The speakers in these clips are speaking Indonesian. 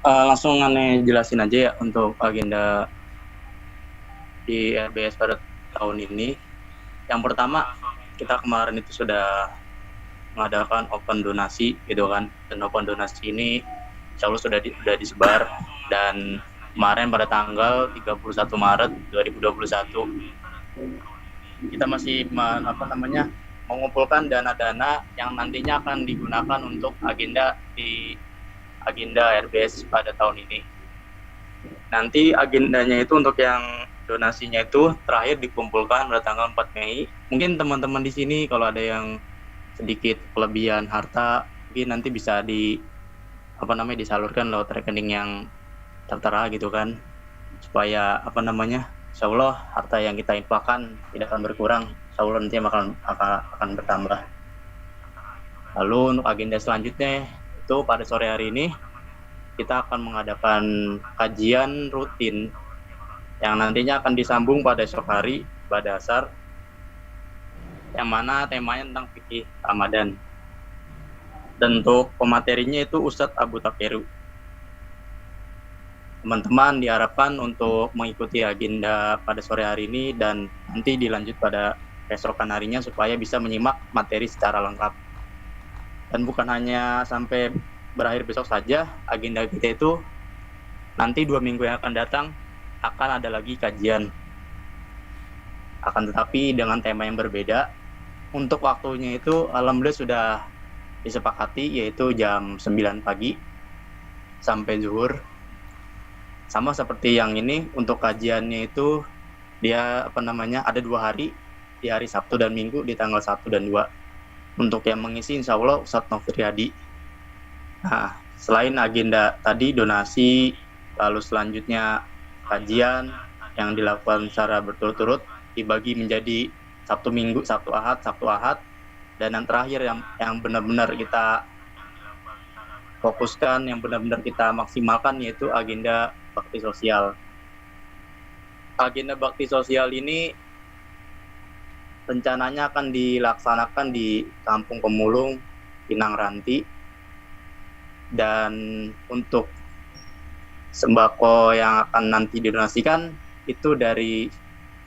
Langsung aneh jelasin aja ya untuk agenda di RBS pada tahun ini. Yang pertama, kita kemarin itu sudah mengadakan open donasi gitu kan. Dan open donasi ini insya Allah sudah disebar, dan kemarin pada tanggal 31 Maret 2021 kita masih mengumpulkan dana-dana yang nantinya akan digunakan untuk agenda RBS pada tahun ini. Nanti agendanya itu untuk yang donasinya itu terakhir dikumpulkan pada tanggal 4 Mei. Mungkin teman-teman di sini kalau ada yang sedikit kelebihan harta, mungkin nanti bisa disalurkan lewat rekening yang tertera gitu kan. Supaya insya Allah harta yang kita infakkan tidak akan berkurang, insya Allah nanti akan bertambah. Lalu untuk agenda selanjutnya itu pada sore hari ini kita akan mengadakan kajian rutin yang nantinya akan disambung pada esok hari pada dasar, yang mana temanya tentang fikih Ramadan. Dan untuk pematerinya itu Ustadz Abu Takeru. Teman-teman diharapkan untuk mengikuti agenda pada sore hari ini dan nanti dilanjut pada keesokan harinya supaya bisa menyimak materi secara lengkap. Dan bukan hanya sampai berakhir besok saja, agenda kita itu nanti 2 minggu yang akan datang akan ada lagi kajian. Akan tetapi dengan tema yang berbeda. Untuk waktunya itu alhamdulillah sudah disepakati, yaitu jam 9 pagi sampai zuhur. Sama seperti yang ini, untuk kajiannya itu dia ada 2 hari, di hari Sabtu dan Minggu di tanggal 1 dan 2. Untuk yang mengisi insya Allah Ustadz Novriadi. Nah, selain agenda tadi donasi, lalu selanjutnya kajian yang dilakukan secara berturut-turut dibagi menjadi Sabtu Minggu, Sabtu Ahad, dan yang terakhir yang benar-benar kita fokuskan, yang benar-benar kita maksimalkan, yaitu agenda bakti sosial. Agenda bakti sosial ini rencananya akan dilaksanakan di Kampung Pemulung, Pinang Ranti, dan untuk sembako yang akan nanti didonasikan itu dari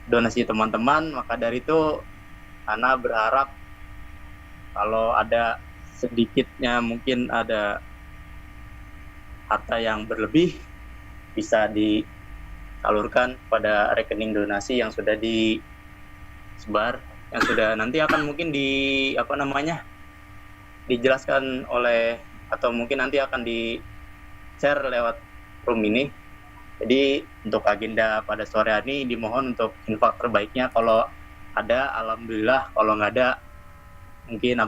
donasi teman-teman. Maka dari itu Ana berharap kalau ada sedikitnya mungkin ada harta yang berlebih bisa disalurkan pada rekening donasi yang sudah disebar, yang sudah nanti akan mungkin dijelaskan oleh, atau mungkin nanti akan di share lewat room ini. Jadi untuk agenda pada sore hari ini dimohon untuk infak terbaiknya. Kalau ada alhamdulillah, kalau nggak ada mungkin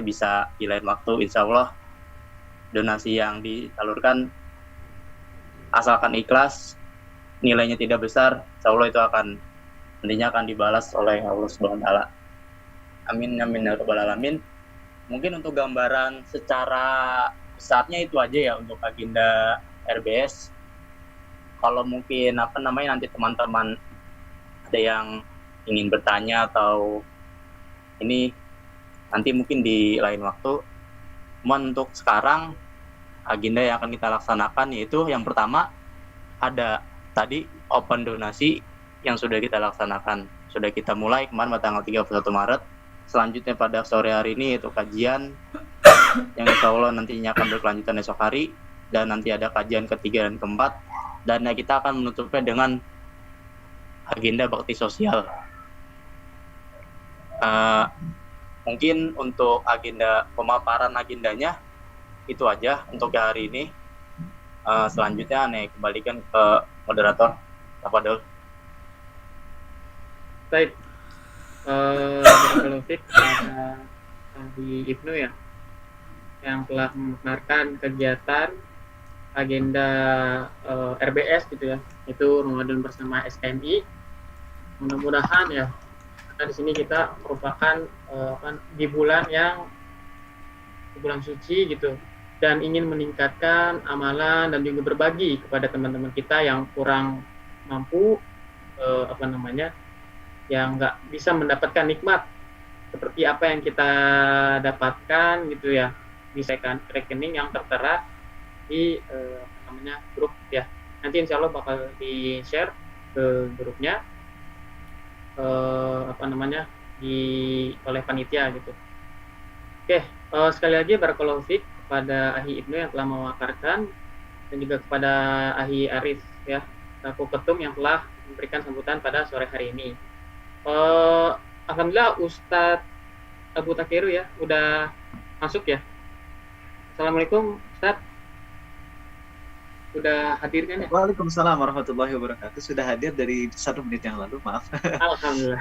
bisa di lain waktu. Insya Allah donasi yang disalurkan asalkan ikhlas, nilainya tidak besar, insya Allah itu nantinya akan dibalas oleh Allah Subhanahu wa taala. Amin amin ya rabbal alamin. Mungkin untuk gambaran secara besarnya itu aja ya untuk agenda RBS. Kalau mungkin nanti teman-teman ada yang ingin bertanya atau ini nanti mungkin di lain waktu. Untuk sekarang agenda yang akan kita laksanakan yaitu yang pertama ada tadi open donasi yang sudah kita laksanakan. Sudah kita mulai kemarin pada tanggal 31 Maret. Selanjutnya pada sore hari ini yaitu kajian yang insya Allah nantinya akan berkelanjutan esok hari, dan nanti ada kajian ketiga dan keempat, dan kita akan menutupnya dengan agenda bakti sosial. Mungkin untuk agenda pemaparan agendanya itu aja untuk hari ini. Selanjutnya kembalikan ke moderator. Tafadhol. Baik, Barakallahu Fik kepada Ahli Ibnu ya, yang telah membenarkan kegiatan agenda RBS gitu ya, itu Ramadan bersama SKMI. Mudah-mudahan ya, karena di sini kita merupakan di bulan suci gitu, dan ingin meningkatkan amalan dan juga berbagi kepada teman-teman kita yang kurang mampu, yang nggak bisa mendapatkan nikmat seperti apa yang kita dapatkan gitu ya, di rekening yang tertera di namanya grup ya. Nanti insya Allah bakal di share ke grupnya oleh panitia gitu. Oke, sekali lagi barakallahu fiik kepada Ahi Ibnu yang telah memaparkan dan juga kepada Ahi Arif ya, selaku ketum yang telah memberikan sambutan pada sore hari ini. Alhamdulillah Ustadz Abu Takiru ya udah masuk ya. Assalamualaikum Ustadz, udah hadir kan ya? Waalaikumsalam warahmatullahi wabarakatuh. Sudah hadir dari 1 menit yang lalu, maaf. Alhamdulillah.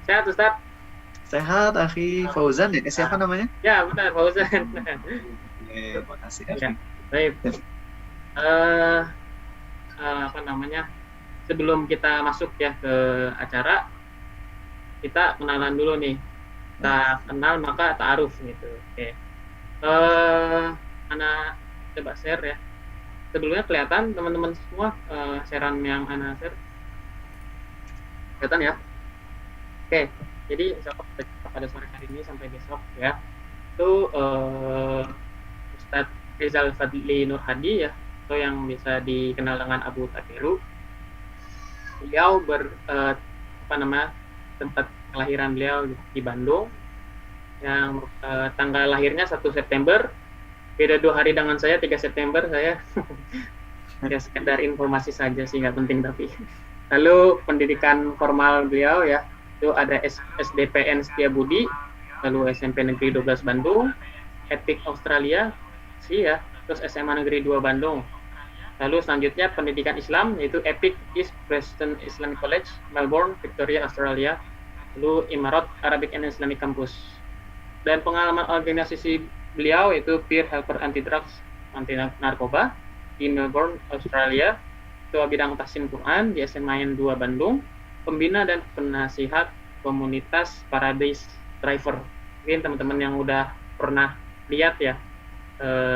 Sehat Ustadz? Sehat, Akhi Fauzan ya? Siapa namanya? Ya benar Fauzan. Terima kasih, Ya, Akhi. baik. Sebelum kita masuk ya ke acara, kita kenalan dulu nih. Kita kenal maka ta'aruf gitu. Oke. Ana coba share ya. Sebelumnya kelihatan teman-teman semua sharean yang Ana share. Kelihatan ya? Oke. Jadi pada sore hari ini sampai besok ya. Itu Ustadz Rizal Fadli Nur Hadi ya, atau yang bisa dikenal dengan Abu Takiru. Beliau tempat kelahiran beliau di Bandung, yang tanggal lahirnya 1 September, beda 2 hari dengan saya, 3 September saya. Ya sekedar informasi saja sih, nggak penting tapi. Lalu pendidikan formal beliau ya, itu ada SDPN Setiabudi, lalu SMP Negeri 12 Bandung, Epic Australia sih ya, terus SMA Negeri 2 Bandung. Lalu selanjutnya pendidikan Islam, yaitu Epic East Preston Islamic College, Melbourne, Victoria, Australia. Lalu Imarat Arabic and Islamic Campus. Dan pengalaman organisasi beliau yaitu Peer Helper Anti Drugs, Anti Narkoba di Melbourne, Australia. Ketua bidang tahsin Quran di SMA 2 Bandung. Pembina dan penasihat komunitas Paradise Driver. Mungkin teman-teman yang udah pernah lihat ya.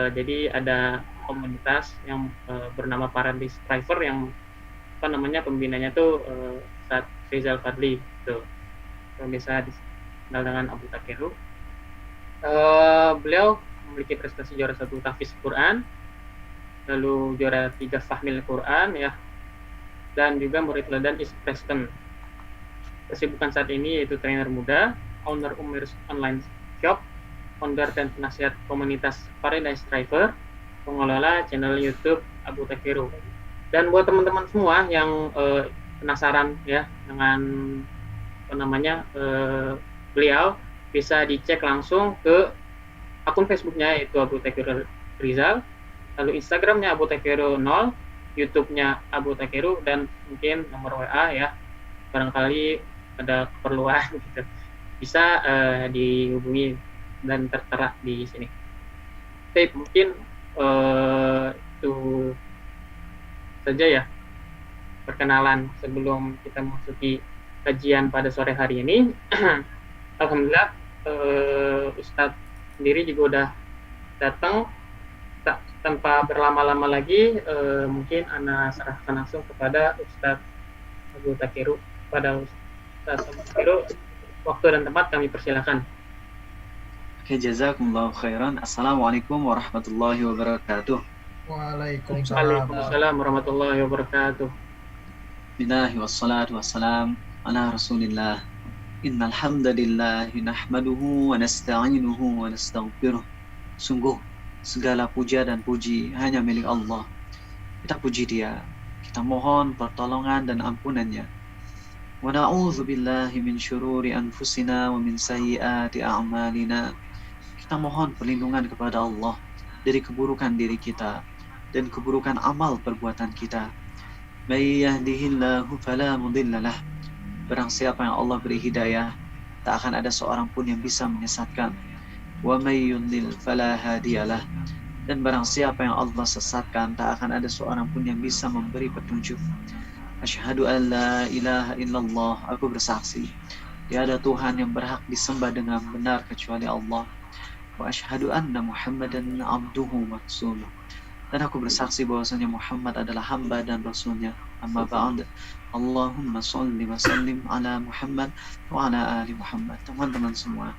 Jadi ada komunitas yang bernama Paradise Driver yang pembinanya tuh Ustadz Rizal Fadli tuh. Bisa dikenal dengan Abu Takiru. Beliau memiliki prestasi juara 1 tahfiz Quran, lalu juara 3 fahmil Quran ya, dan juga murid teladan East Preston. Kesibukan saat ini yaitu trainer muda, owner Umir's Online Shop, founder dan penasihat komunitas Paradise Driver, pengelola channel YouTube Abu Takiru. Dan buat teman-teman semua yang penasaran ya dengan beliau, bisa dicek langsung ke akun Facebooknya yaitu Abu Takiru Rizal, lalu Instagramnya Abu Takiru 0, YouTube-nya Abu Takiru, dan mungkin nomor WA ya, barangkali ada keperluan gitu, bisa dihubungi dan tertera di sini. Oke, mungkin itu saja ya perkenalan sebelum kita memasuki kajian pada sore hari ini. Alhamdulillah Ustadz sendiri juga udah datang. Tanpa berlama-lama lagi, mungkin Ana serahkan langsung kepada Ustadz Abu Takiru. Pada Ustadz Abu Takiru, waktu dan tempat kami persilakan. Oke, jazakumullahu khairan. Assalamualaikum warahmatullahi wabarakatuh. Waalaikumsalam warahmatullahi wabarakatuh. Bismillahi wassalatu wassalam ala rasulillah. Innal hamdalillah nahmaduhu wa nasta'inuhu wa nastaghfiruh. Sungguh segala puja dan puji hanya milik Allah. Kita puji Dia, kita mohon pertolongan dan ampunannya. Wa na'udzu billahi min syururi anfusina wa min sayyiati a'malina. Kita mohon perlindungan kepada Allah dari keburukan diri kita dan keburukan amal perbuatan kita. May yahdihillahu fala mudhillalah. Barang siapa yang Allah beri hidayah, tak akan ada seorang pun yang bisa menyesatkan. Wa may yudlil fala hadiyalah. Dan barang siapa yang Allah sesatkan, tak akan ada seorang pun yang bisa memberi petunjuk. Asyhadu an la ilaha illallah. Aku bersaksi tiada Tuhan yang berhak disembah dengan benar kecuali Allah. Wa asyhadu anna Muhammadan abduhu wa rasuluh. Dan aku bersaksi bahwasanya Muhammad adalah hamba dan rasulnya. Amma ba'd. Allahumma sholli wa sallim ala Muhammad wa ala ali Muhammad. Teman-teman semua,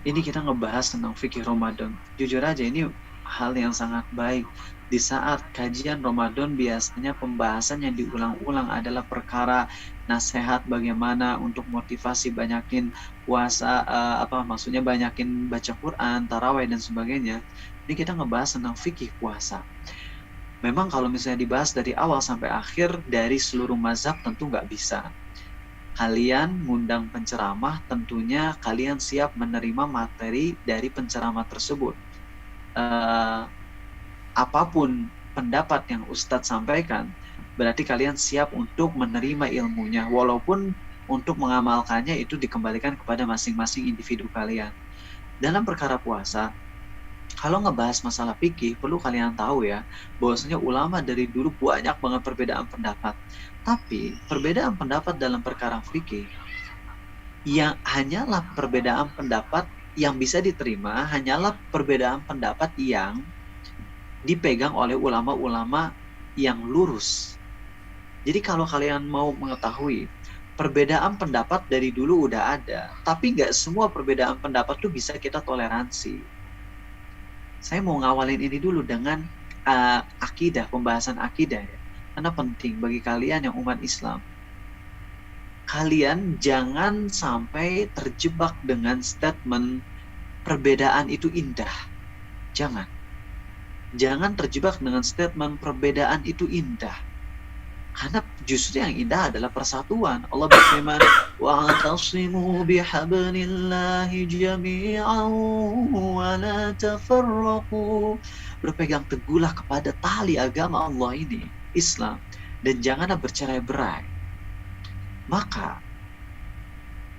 ini kita ngebahas tentang fikih Ramadan. Jujur aja ini hal yang sangat baik di saat kajian Ramadan biasanya pembahasan yang diulang-ulang adalah perkara nasihat bagaimana untuk motivasi banyakin puasa, maksudnya banyakin baca Quran, tarawih dan sebagainya. Ini kita ngebahas tentang fikih puasa. Memang kalau misalnya dibahas dari awal sampai akhir dari seluruh mazhab tentu nggak bisa. Kalian ngundang penceramah, tentunya kalian siap menerima materi dari penceramah tersebut. Apapun pendapat yang Ustadz sampaikan, berarti kalian siap untuk menerima ilmunya, walaupun untuk mengamalkannya itu dikembalikan kepada masing-masing individu kalian. Dalam perkara puasa, kalau ngebahas masalah fikih, perlu kalian tahu ya, bahwasanya ulama dari dulu banyak banget perbedaan pendapat. Tapi perbedaan pendapat dalam perkara fikih yang hanyalah perbedaan pendapat yang bisa diterima, hanyalah perbedaan pendapat yang dipegang oleh ulama-ulama yang lurus. Jadi kalau kalian mau mengetahui, perbedaan pendapat dari dulu udah ada, tapi nggak semua perbedaan pendapat tuh bisa kita toleransi. Saya mau ngawalin ini dulu dengan akidah, pembahasan akidah ya. Karena penting bagi kalian yang umat Islam. Kalian jangan sampai terjebak dengan statement perbedaan itu indah. Jangan terjebak dengan statement perbedaan itu indah. Karena justru yang indah adalah persatuan. Allah berfirman, wa'tasimu bihablillahi jami'an wa la tafarraqu. Berpegang teguhlah kepada tali agama Allah ini, Islam, dan janganlah bercerai-berai. Maka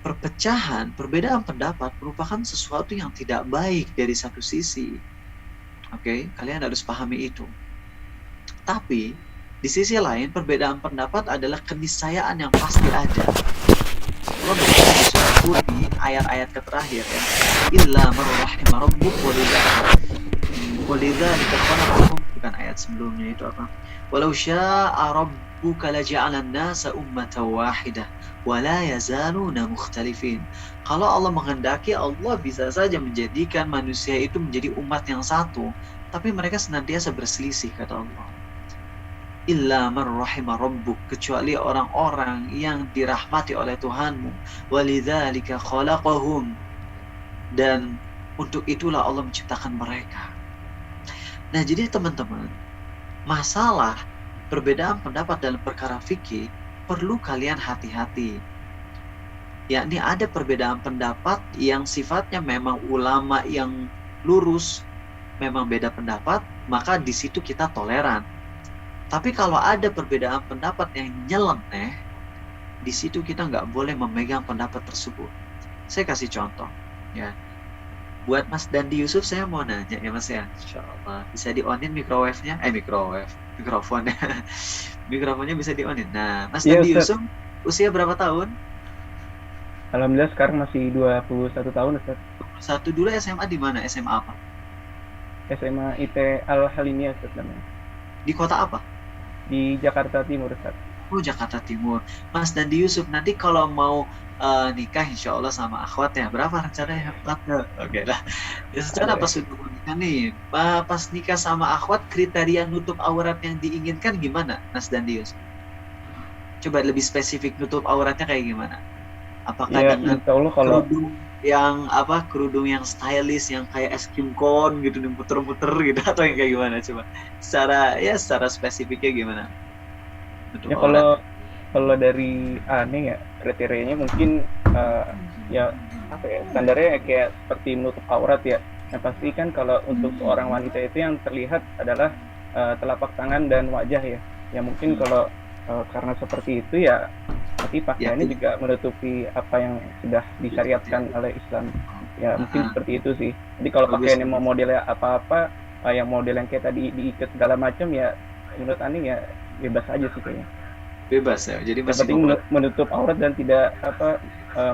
perpecahan, perbedaan pendapat merupakan sesuatu yang tidak baik dari satu sisi. Oke, kalian harus pahami itu. Tapi di sisi lain, perbedaan pendapat adalah keniscayaan yang pasti ada. Allah berkata di surah Hud di ayat-ayat terakhir ya, illa man rahima rabbuk walidzalika khalaqakum, bukan ayat sebelumnya itu apa? Walau syaa rabbuka laja'alan nasa ummatan wahidah wa la yazaluna mukhtalifin. Kalau Allah menghendaki, Allah bisa saja menjadikan manusia itu menjadi umat yang satu, tapi mereka senantiasa berselisih, kata Allah. Illa man rahima rabbuk, kecuali orang-orang yang dirahmati oleh Tuhanmu. Walidzalika khalaqahum, dan untuk itulah Allah menciptakan mereka. Nah, jadi teman-teman, masalah perbedaan pendapat dalam perkara fikih perlu kalian hati-hati. Yakni ada perbedaan pendapat yang sifatnya memang ulama yang lurus memang beda pendapat, maka di situ kita toleran. Tapi kalau ada perbedaan pendapat yang nyeleneh, di situ kita nggak boleh memegang pendapat tersebut. Saya kasih contoh, ya. Buat Mas Dandi Yusuf, saya mau nanya ya Mas ya, insyaallah bisa di-onin mikrofonnya, mikrofonnya bisa di-onin. Nah, Mas Dandi Yusuf usia berapa tahun? Alhamdulillah sekarang masih 21 tahun, Ustaz. 21 dulu SMA di mana? SMA apa? SMA IT Al-Halimiyah, Ustaz, namanya. Di kota apa? Di Jakarta Timur, Ustaz. Oh, Jakarta Timur. Mas Dandi Yusuf, nanti kalau mau nikah insya Allah sama akhwat ya, berapa rencananya? Oke lah. Ya, secara pas sudah nikah nih, pas nikah sama akhwat, kriteria nutup aurat yang diinginkan gimana, Mas Dandi Yusuf? Coba lebih spesifik, nutup auratnya kayak gimana? Apakah ya, dengan Allah, kalau kerudung yang stylish yang kayak es krim cone gitu muter-muter gitu, atau yang kayak gimana? Coba secara spesifiknya gimana? Ya, kalau dari aneh ya, kriterianya mungkin standarnya kayak seperti menutup aurat ya. Yang pasti kan kalau untuk seorang wanita itu yang terlihat adalah telapak tangan dan wajah ya. Ya mungkin kalau karena seperti itu ya, tapi pakaiannya juga menutupi apa yang sudah disyariatkan oleh Islam. Ya mungkin seperti itu sih. Jadi kalau pakaiannya mau modelnya apa-apa, yang model yang kayak tadi diikat segala macam ya, menurut Ani ya bebas aja sih kayaknya. Bebas ya. Jadi masih penting menutup aurat dan tidak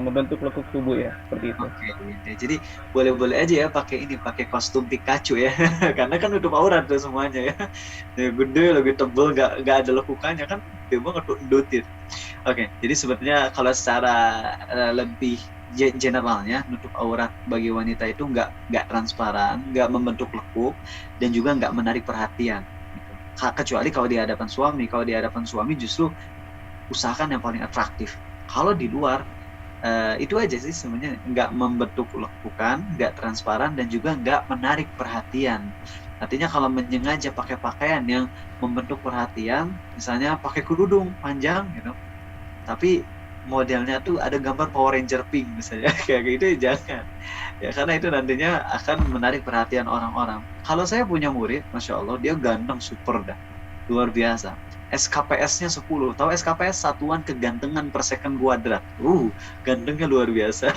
membentuk lekuk tubuh ya, seperti itu. Oke. Jadi boleh-boleh aja ya pakai kostum Pikachu ya. Karena kan nutup aurat tuh semuanya ya. Gede, lebih tebel, nggak ada lekukannya kan, dia banget ndutin. Oke. Jadi sebetulnya kalau secara lebih generalnya, nutup aurat bagi wanita itu nggak transparan, nggak membentuk lekuk, dan juga nggak menarik perhatian. kecuali kalau di hadapan suami. Kalau di hadapan suami justru usahakan yang paling atraktif. Kalau di luar itu aja sih sebenarnya, nggak membentuk lekukan, nggak transparan, dan juga nggak menarik perhatian. Artinya kalau menyengaja pakai pakaian yang membentuk perhatian, misalnya pakai kerudung panjang gitu, tapi modelnya tuh ada gambar Power Ranger pink misalnya, kayak gitu ya jangan. Ya karena itu nantinya akan menarik perhatian orang-orang. Kalau saya punya murid, Masya Allah, dia ganteng super dah, luar biasa. SKPS-nya 10. Tahu SKPS, satuan kegantengan per second kuadrat. Gantengnya luar biasa.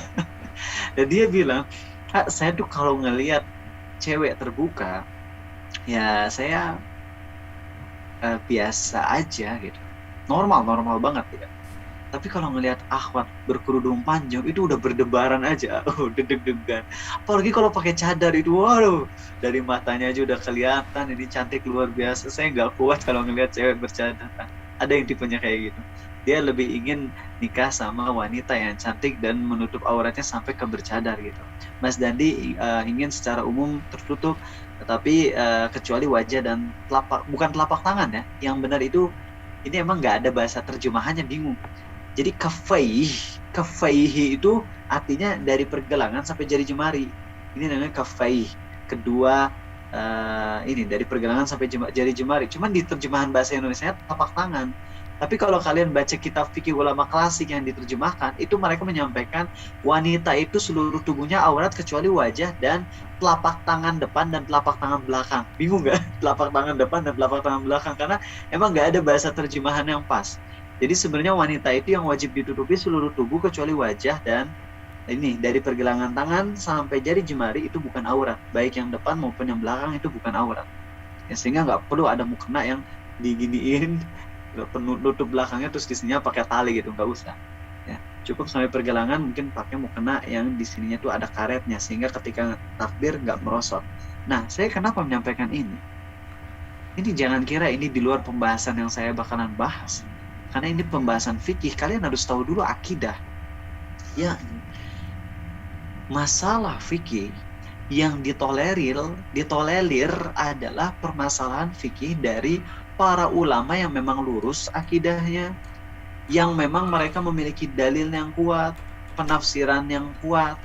Dan dia bilang, "Kak, saya tuh kalau ngelihat cewek terbuka, ya saya biasa aja gitu. Normal banget ya. Tapi kalau ngelihat akhwat berkerudung panjang itu udah berdebaran aja, deg-degan. Apalagi kalau pakai cadar itu, waduh, dari matanya aja udah kelihatan ini cantik luar biasa. Saya nggak kuat kalau ngelihat cewek bercadar. Ada yang tipenya kayak gitu. Dia lebih ingin nikah sama wanita yang cantik dan menutup auratnya sampai ke bercadar gitu. Mas Dandi ingin secara umum tertutup, tetapi kecuali wajah dan bukan telapak tangan ya. Yang benar itu, ini emang nggak ada bahasa terjemahannya, bingung. Jadi kafaihi itu artinya dari pergelangan sampai jari jemari. Ini namanya kafaih. Kedua ini dari pergelangan sampai jari jemari. Cuman di terjemahan bahasa Indonesia telapak tangan. Tapi kalau kalian baca kitab fikih ulama klasik yang diterjemahkan, itu mereka menyampaikan wanita itu seluruh tubuhnya aurat kecuali wajah dan telapak tangan depan dan telapak tangan belakang. Bingung nggak? Telapak tangan depan dan telapak tangan belakang, karena emang nggak ada bahasa terjemahan yang pas. Jadi sebenarnya wanita itu yang wajib ditutupi seluruh tubuh kecuali wajah dan ini dari pergelangan tangan sampai jari jemari itu bukan aurat, baik yang depan maupun yang belakang itu bukan aurat. Ya, sehingga nggak perlu ada mukena yang diginiin, nutup belakangnya terus di sininya pakai tali gitu, nggak usah. Ya, cukup sampai pergelangan, mungkin pakai mukena yang di sininya tuh ada karetnya sehingga ketika takbir nggak merosot. Nah, saya kenapa menyampaikan ini? Ini jangan kira ini di luar pembahasan yang saya bakalan bahas. Karena ini pembahasan fikih, kalian harus tahu dulu akidah. Ya, masalah fikih yang ditolerir adalah permasalahan fikih dari para ulama yang memang lurus akidahnya, yang memang mereka memiliki dalil yang kuat, penafsiran yang kuat.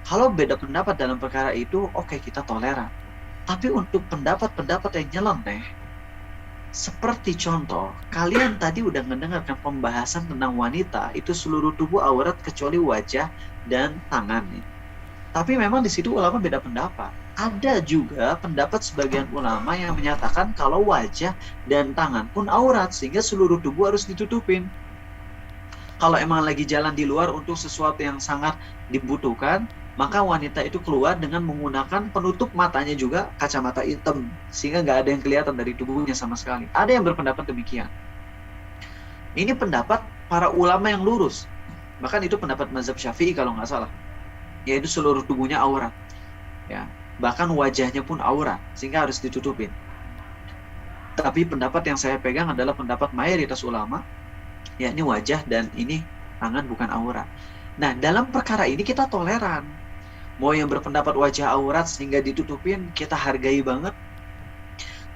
Kalau beda pendapat dalam perkara itu, oke, kita toleran. Tapi untuk pendapat-pendapat yang nyeleneh, seperti contoh, kalian tadi udah mendengarkan pembahasan tentang wanita itu seluruh tubuh aurat kecuali wajah dan tangan. Tapi memang di situ ulama beda pendapat. Ada juga pendapat sebagian ulama yang menyatakan kalau wajah dan tangan pun aurat sehingga seluruh tubuh harus ditutupin. Kalau emang lagi jalan di luar untuk sesuatu yang sangat dibutuhkan, maka wanita itu keluar dengan menggunakan penutup matanya juga, kacamata hitam, sehingga nggak ada yang kelihatan dari tubuhnya sama sekali. Ada yang berpendapat demikian. Ini pendapat para ulama yang lurus. Bahkan itu pendapat mazhab Syafi'i kalau nggak salah. Yaitu seluruh tubuhnya aurat. Ya, bahkan wajahnya pun aurat, sehingga harus ditutupin. Tapi pendapat yang saya pegang adalah pendapat mayoritas ulama, yakni wajah dan ini tangan bukan aurat. Nah, dalam perkara ini kita toleran. Mau yang berpendapat wajah aurat sehingga ditutupin, kita hargai banget.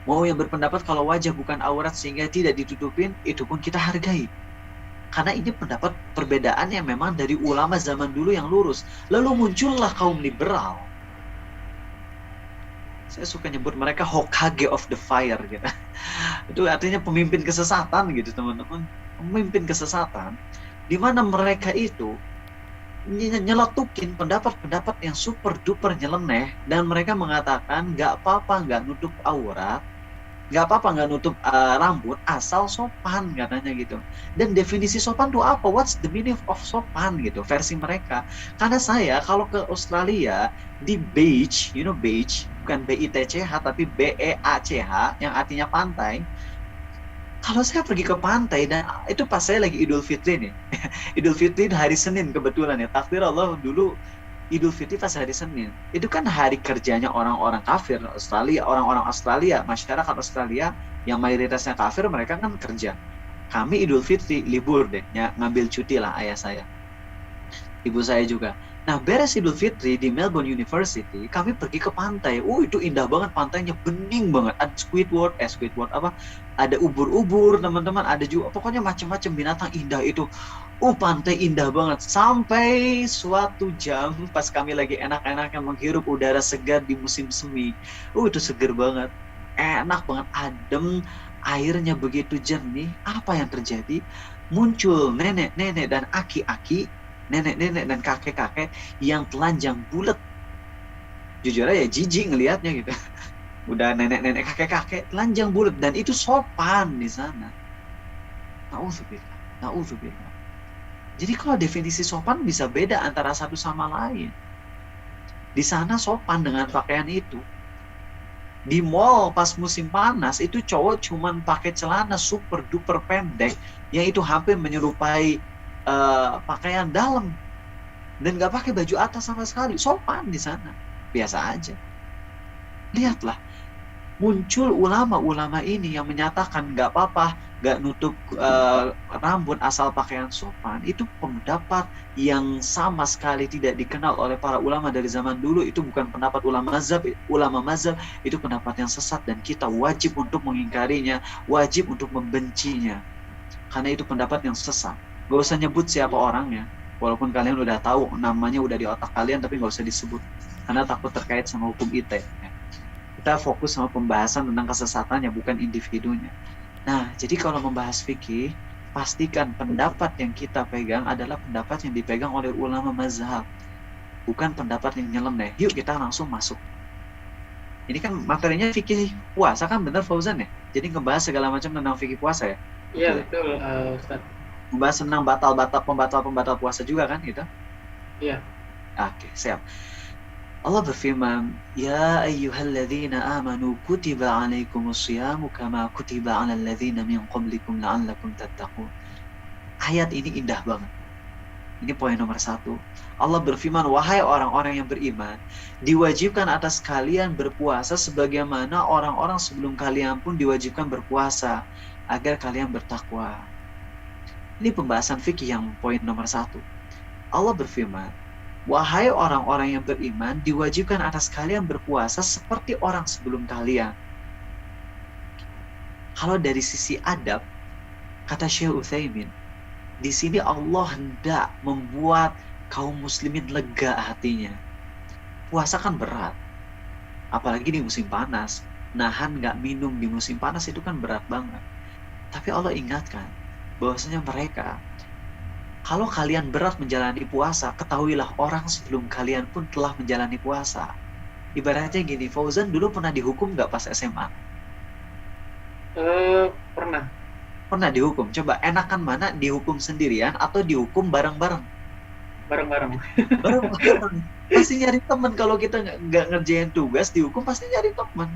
Mau yang berpendapat kalau wajah bukan aurat sehingga tidak ditutupin, itu pun kita hargai. Karena ini pendapat perbedaan yang memang dari ulama zaman dulu yang lurus. Lalu muncullah kaum liberal. Saya suka nyebut mereka Hokage of the fire gitu. Itu artinya pemimpin kesesatan gitu, teman-teman. Pemimpin kesesatan di mana mereka itu nyeletukin pendapat-pendapat yang super duper nyeleneh, dan mereka mengatakan nggak apa-apa nggak nutup aurat, nggak apa-apa nggak nutup rambut asal sopan katanya gitu. Dan definisi sopan itu apa? What's the meaning of sopan gitu versi mereka. Karena saya kalau ke Australia di beach, you know beach, bukan BITCH tapi BEACH yang artinya pantai. Kalau saya pergi ke pantai, dan itu pas saya lagi Idul Fitri nih. Idul Fitri hari Senin kebetulan ya. Takdir Allah dulu Idul Fitri pas hari Senin. Itu kan hari kerjanya orang-orang kafir Australia, orang-orang Australia, masyarakat Australia yang mayoritasnya kafir, mereka kan kerja. Kami Idul Fitri libur deh, ya, ngambil cuti lah ayah saya. Ibu saya juga. Nah, beres Idul Fitri di Melbourne University, kami pergi ke pantai. Itu indah banget pantainya, bening banget. Ada Squidward apa? Ada ubur-ubur, teman-teman. Ada juga, pokoknya macam-macam binatang indah itu. Pantai indah banget. Sampai suatu jam pas kami lagi enak-enaknya menghirup udara segar di musim semi. Itu seger banget. Enak banget, adem. Airnya begitu jernih. Apa yang terjadi? Muncul nenek-nenek dan aki-aki, nenek-nenek dan kakek-kakek yang telanjang bulat. Jujur aja jijik ngelihatnya gitu. Udah nenek-nenek kakek-kakek telanjang bulat, dan itu sopan di sana. Nauzubillah. Jadi kalau definisi sopan bisa beda antara satu sama lain. Di sana sopan dengan pakaian itu. Di mall pas musim panas itu cowok cuman pakai celana super duper pendek yang itu hampir menyerupai pakaian dalam, dan nggak pakai baju atas sama sekali. Sopan di sana, biasa aja. Lihatlah, muncul ulama-ulama ini yang menyatakan nggak apa-apa, nggak nutup rambut asal pakaian sopan. Itu pendapat yang sama sekali tidak dikenal oleh para ulama dari zaman dulu. Itu bukan pendapat ulama mazhab, itu pendapat yang sesat, dan kita wajib untuk mengingkarinya, wajib untuk membencinya, karena itu pendapat yang sesat. Gak usah nyebut siapa orangnya, walaupun kalian udah tahu namanya, udah di otak kalian, tapi gak usah disebut karena takut terkait sama hukum ITE. Kita fokus sama pembahasan tentang kesesatannya, bukan individunya. Nah, jadi kalau membahas fikih, pastikan pendapat yang kita pegang adalah pendapat yang dipegang oleh ulama mazhab, bukan pendapat yang nyeleneh. Yuk kita langsung masuk. Ini kan materinya fikih puasa kan, bener Fauzan ya? Jadi ngebahas segala macam tentang fikih puasa ya? Iya betul, Ustaz. Membahas tentang pembatal puasa juga kan gitu? Iya. Oke, siap. Allah berfirman, Ya ayyuhalladzina amanu kutiba alaikumusyamu kama kutiba alal ladzina min qablikum la'allakum tattaqun. Ayat ini indah banget. Ini poin nomor 1. Allah berfirman, wahai orang-orang yang beriman, diwajibkan atas kalian berpuasa sebagaimana orang-orang sebelum kalian pun diwajibkan berpuasa, agar kalian bertakwa. Ini pembahasan fikih yang poin nomor 1. Allah berfirman, wahai orang-orang yang beriman, diwajibkan atas kalian berpuasa seperti orang sebelum kalian. Kalau dari sisi adab, kata Syekh Utsaimin, di sini Allah hendak membuat kaum muslimin lega hatinya. Puasa kan berat, apalagi di musim panas. Nahan nggak minum di musim panas itu kan berat banget. Tapi Allah ingatkan bahwasanya mereka, kalau kalian berat menjalani puasa, ketahuilah orang sebelum kalian pun telah menjalani puasa. Ibaratnya gini, Fauzan dulu pernah dihukum nggak pas SMA? Pernah. Pernah dihukum. Coba enakan mana, dihukum sendirian atau dihukum bareng-bareng? Bareng-bareng. Bareng-bareng. Pasti nyari teman. Kalau kita nggak ngerjain tugas, dihukum pasti nyari teman.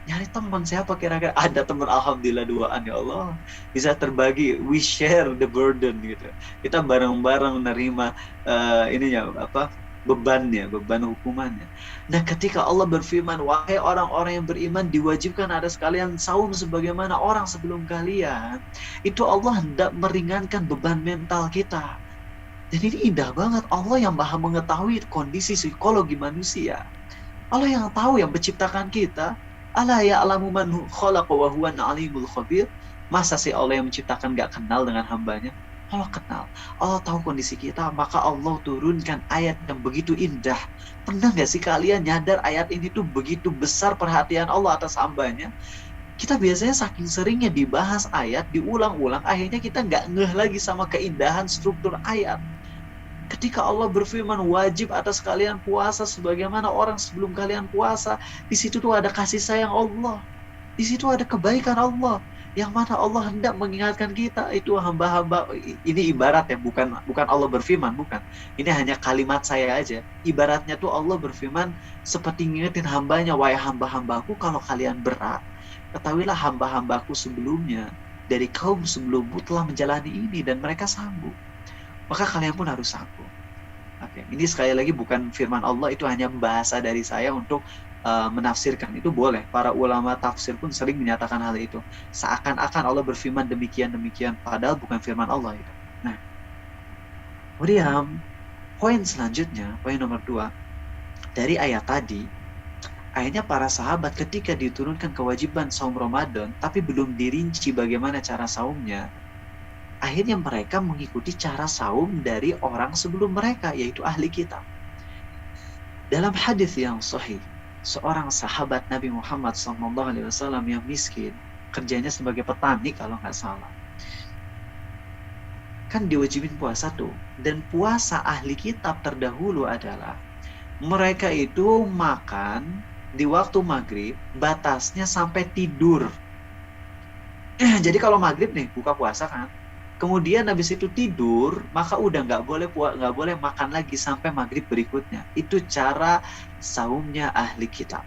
Nyari teman siapa kira-kira? Ada teman, alhamdulillah, duaan ya Allah. Bisa terbagi, we share the burden gitu. Kita bareng-bareng menerima beban hukumannya. Nah, ketika Allah berfirman, wahai orang-orang yang beriman, diwajibkan atas kalian saum sebagaimana orang sebelum kalian. Itu Allah hendak meringankan beban mental kita. Dan ini indah banget. Allah yang maha mengetahui kondisi psikologi manusia. Allah yang tahu, yang menciptakan kita. Ala ya'lamu man khalaqa wa huwan alimul khabir. Masa sih Allah yang menciptakan gak kenal dengan hambanya? Allah kenal. Allah tahu kondisi kita, maka Allah turunkan ayat yang begitu indah. Pernah gak sih kalian nyadar ayat ini tuh begitu besar perhatian Allah atas hambanya? Kita biasanya saking seringnya dibahas ayat, diulang-ulang, akhirnya kita gak ngeh lagi sama keindahan struktur ayat. Ketika Allah berfirman wajib atas kalian puasa sebagaimana orang sebelum kalian puasa, di situ tuh ada kasih sayang Allah, di situ ada kebaikan Allah, yang mana Allah hendak mengingatkan kita. Itu hamba-hamba, ini ibarat ya, bukan Allah berfirman, bukan. Ini hanya kalimat saya aja. Ibaratnya tuh Allah berfirman seperti ngingetin hambanya, wahai hamba-hambaku, kalau kalian berat, ketahuilah hamba-hambaku sebelumnya dari kaum sebelummu telah menjalani ini dan mereka sanggup. Maka kalian pun harus sanggup. Oke, ini sekali lagi bukan firman Allah, itu hanya bahasa dari saya untuk menafsirkan. Itu boleh. Para ulama tafsir pun sering menyatakan hal itu. Seakan-akan Allah berfirman demikian-demikian, padahal bukan firman Allah itu. Nah, kemudian Poin selanjutnya, poin nomor 2 dari ayat tadi, akhirnya para sahabat ketika diturunkan kewajiban saum Ramadan, tapi belum dirinci bagaimana cara saumnya, akhirnya mereka mengikuti cara saum dari orang sebelum mereka, yaitu ahli kitab. Dalam hadis yang sahih, seorang sahabat Nabi Muhammad SAW yang miskin, kerjanya sebagai petani kalau nggak salah, kan diwajibin puasa tuh. Dan puasa ahli kitab terdahulu adalah mereka itu makan di waktu maghrib, batasnya sampai tidur. Jadi kalau maghrib nih buka puasa kan, kemudian habis itu tidur, maka udah nggak boleh makan lagi sampai maghrib berikutnya. Itu cara saumnya ahli kitab,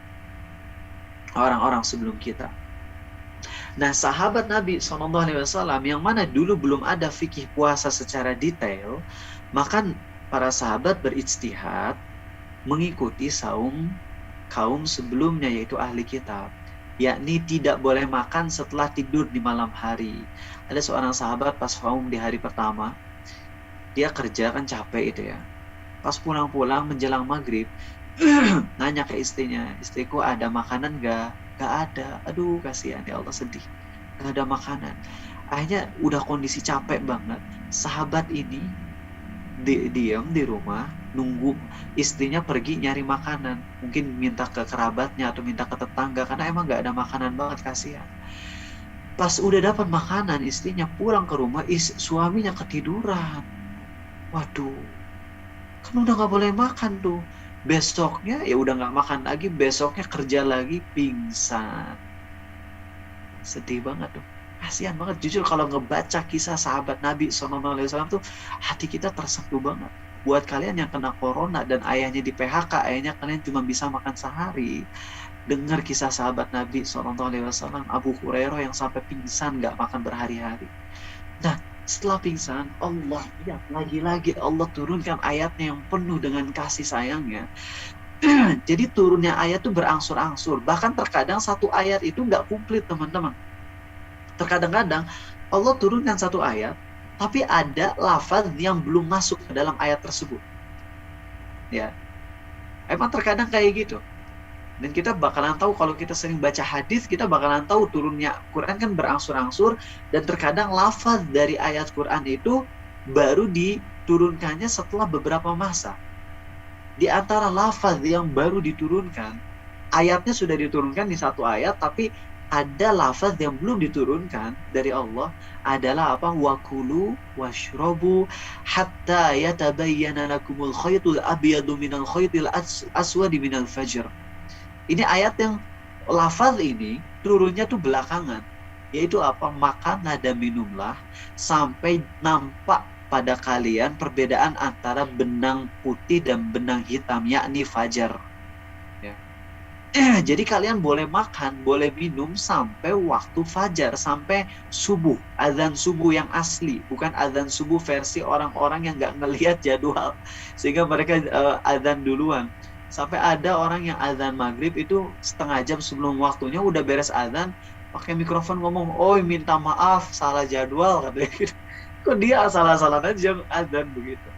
orang-orang sebelum kita. Nah, sahabat Nabi SAW yang mana dulu belum ada fikih puasa secara detail, maka para sahabat berijtihad mengikuti saum kaum sebelumnya, yaitu ahli kitab, yakni tidak boleh makan setelah tidur di malam hari. Ada seorang sahabat pas saum di hari pertama, dia kerja kan capek itu ya, pas pulang-pulang menjelang maghrib nanya ke istrinya, istriku ada makanan gak? Gak ada. Aduh kasihan ya Allah, sedih, gak ada makanan. Akhirnya udah kondisi capek banget, sahabat ini diam di rumah nunggu istrinya pergi nyari makanan, mungkin minta ke kerabatnya atau minta ke tetangga, karena emang gak ada makanan banget, kasihan. Pas udah dapat makanan, istrinya pulang ke rumah, suaminya ketiduran. Waduh, kan udah gak boleh makan tuh. Besoknya ya udah gak makan lagi, besoknya kerja lagi, pingsan. Sedih banget tuh, kasihan banget. Jujur kalau ngebaca kisah sahabat Nabi SAW tuh hati kita tersentuh banget. Buat kalian yang kena corona dan ayahnya di PHK, ayahnya kalian cuma bisa makan sehari, dengar kisah sahabat Nabi SAW, Abu Hurairah yang sampai pingsan gak makan berhari-hari. Nah, setelah pingsan, Allah lihat lagi-lagi Allah turunkan ayatnya yang penuh dengan kasih sayangnya. Jadi turunnya ayat itu berangsur-angsur. Bahkan terkadang satu ayat itu nggak komplit, teman-teman. Terkadang-kadang Allah turunkan satu ayat, tapi ada lafaz yang belum masuk ke dalam ayat tersebut. Ya, emang terkadang kayak gitu. Dan kita bakalan tahu kalau kita sering baca hadis, kita bakalan tahu turunnya Quran kan berangsur-angsur, dan terkadang lafaz dari ayat Quran itu baru diturunkannya setelah beberapa masa. Di antara lafaz yang baru diturunkan, ayatnya sudah diturunkan di satu ayat, tapi ada lafaz yang belum diturunkan dari Allah, adalah apa? Wakulu washrobu hatta yatabayyana lakumul khaytul abyadu minal khaytil aswadi minal fajr. Ini ayat yang lafaz ini turunnya tuh belakangan, yaitu apa? Makanlah dan minumlah sampai nampak pada kalian perbedaan antara benang putih dan benang hitam, yakni fajar. Ya. Jadi kalian boleh makan, boleh minum sampai waktu fajar, sampai subuh, azan subuh yang asli, bukan azan subuh versi orang-orang yang nggak ngelihat jadwal sehingga mereka azan duluan. Sampai ada orang yang azan maghrib itu setengah jam sebelum waktunya udah beres azan, pakai mikrofon ngomong, "Oh, minta maaf, salah jadwal," katanya gitu. Kok dia asal-asalan aja azan begitu.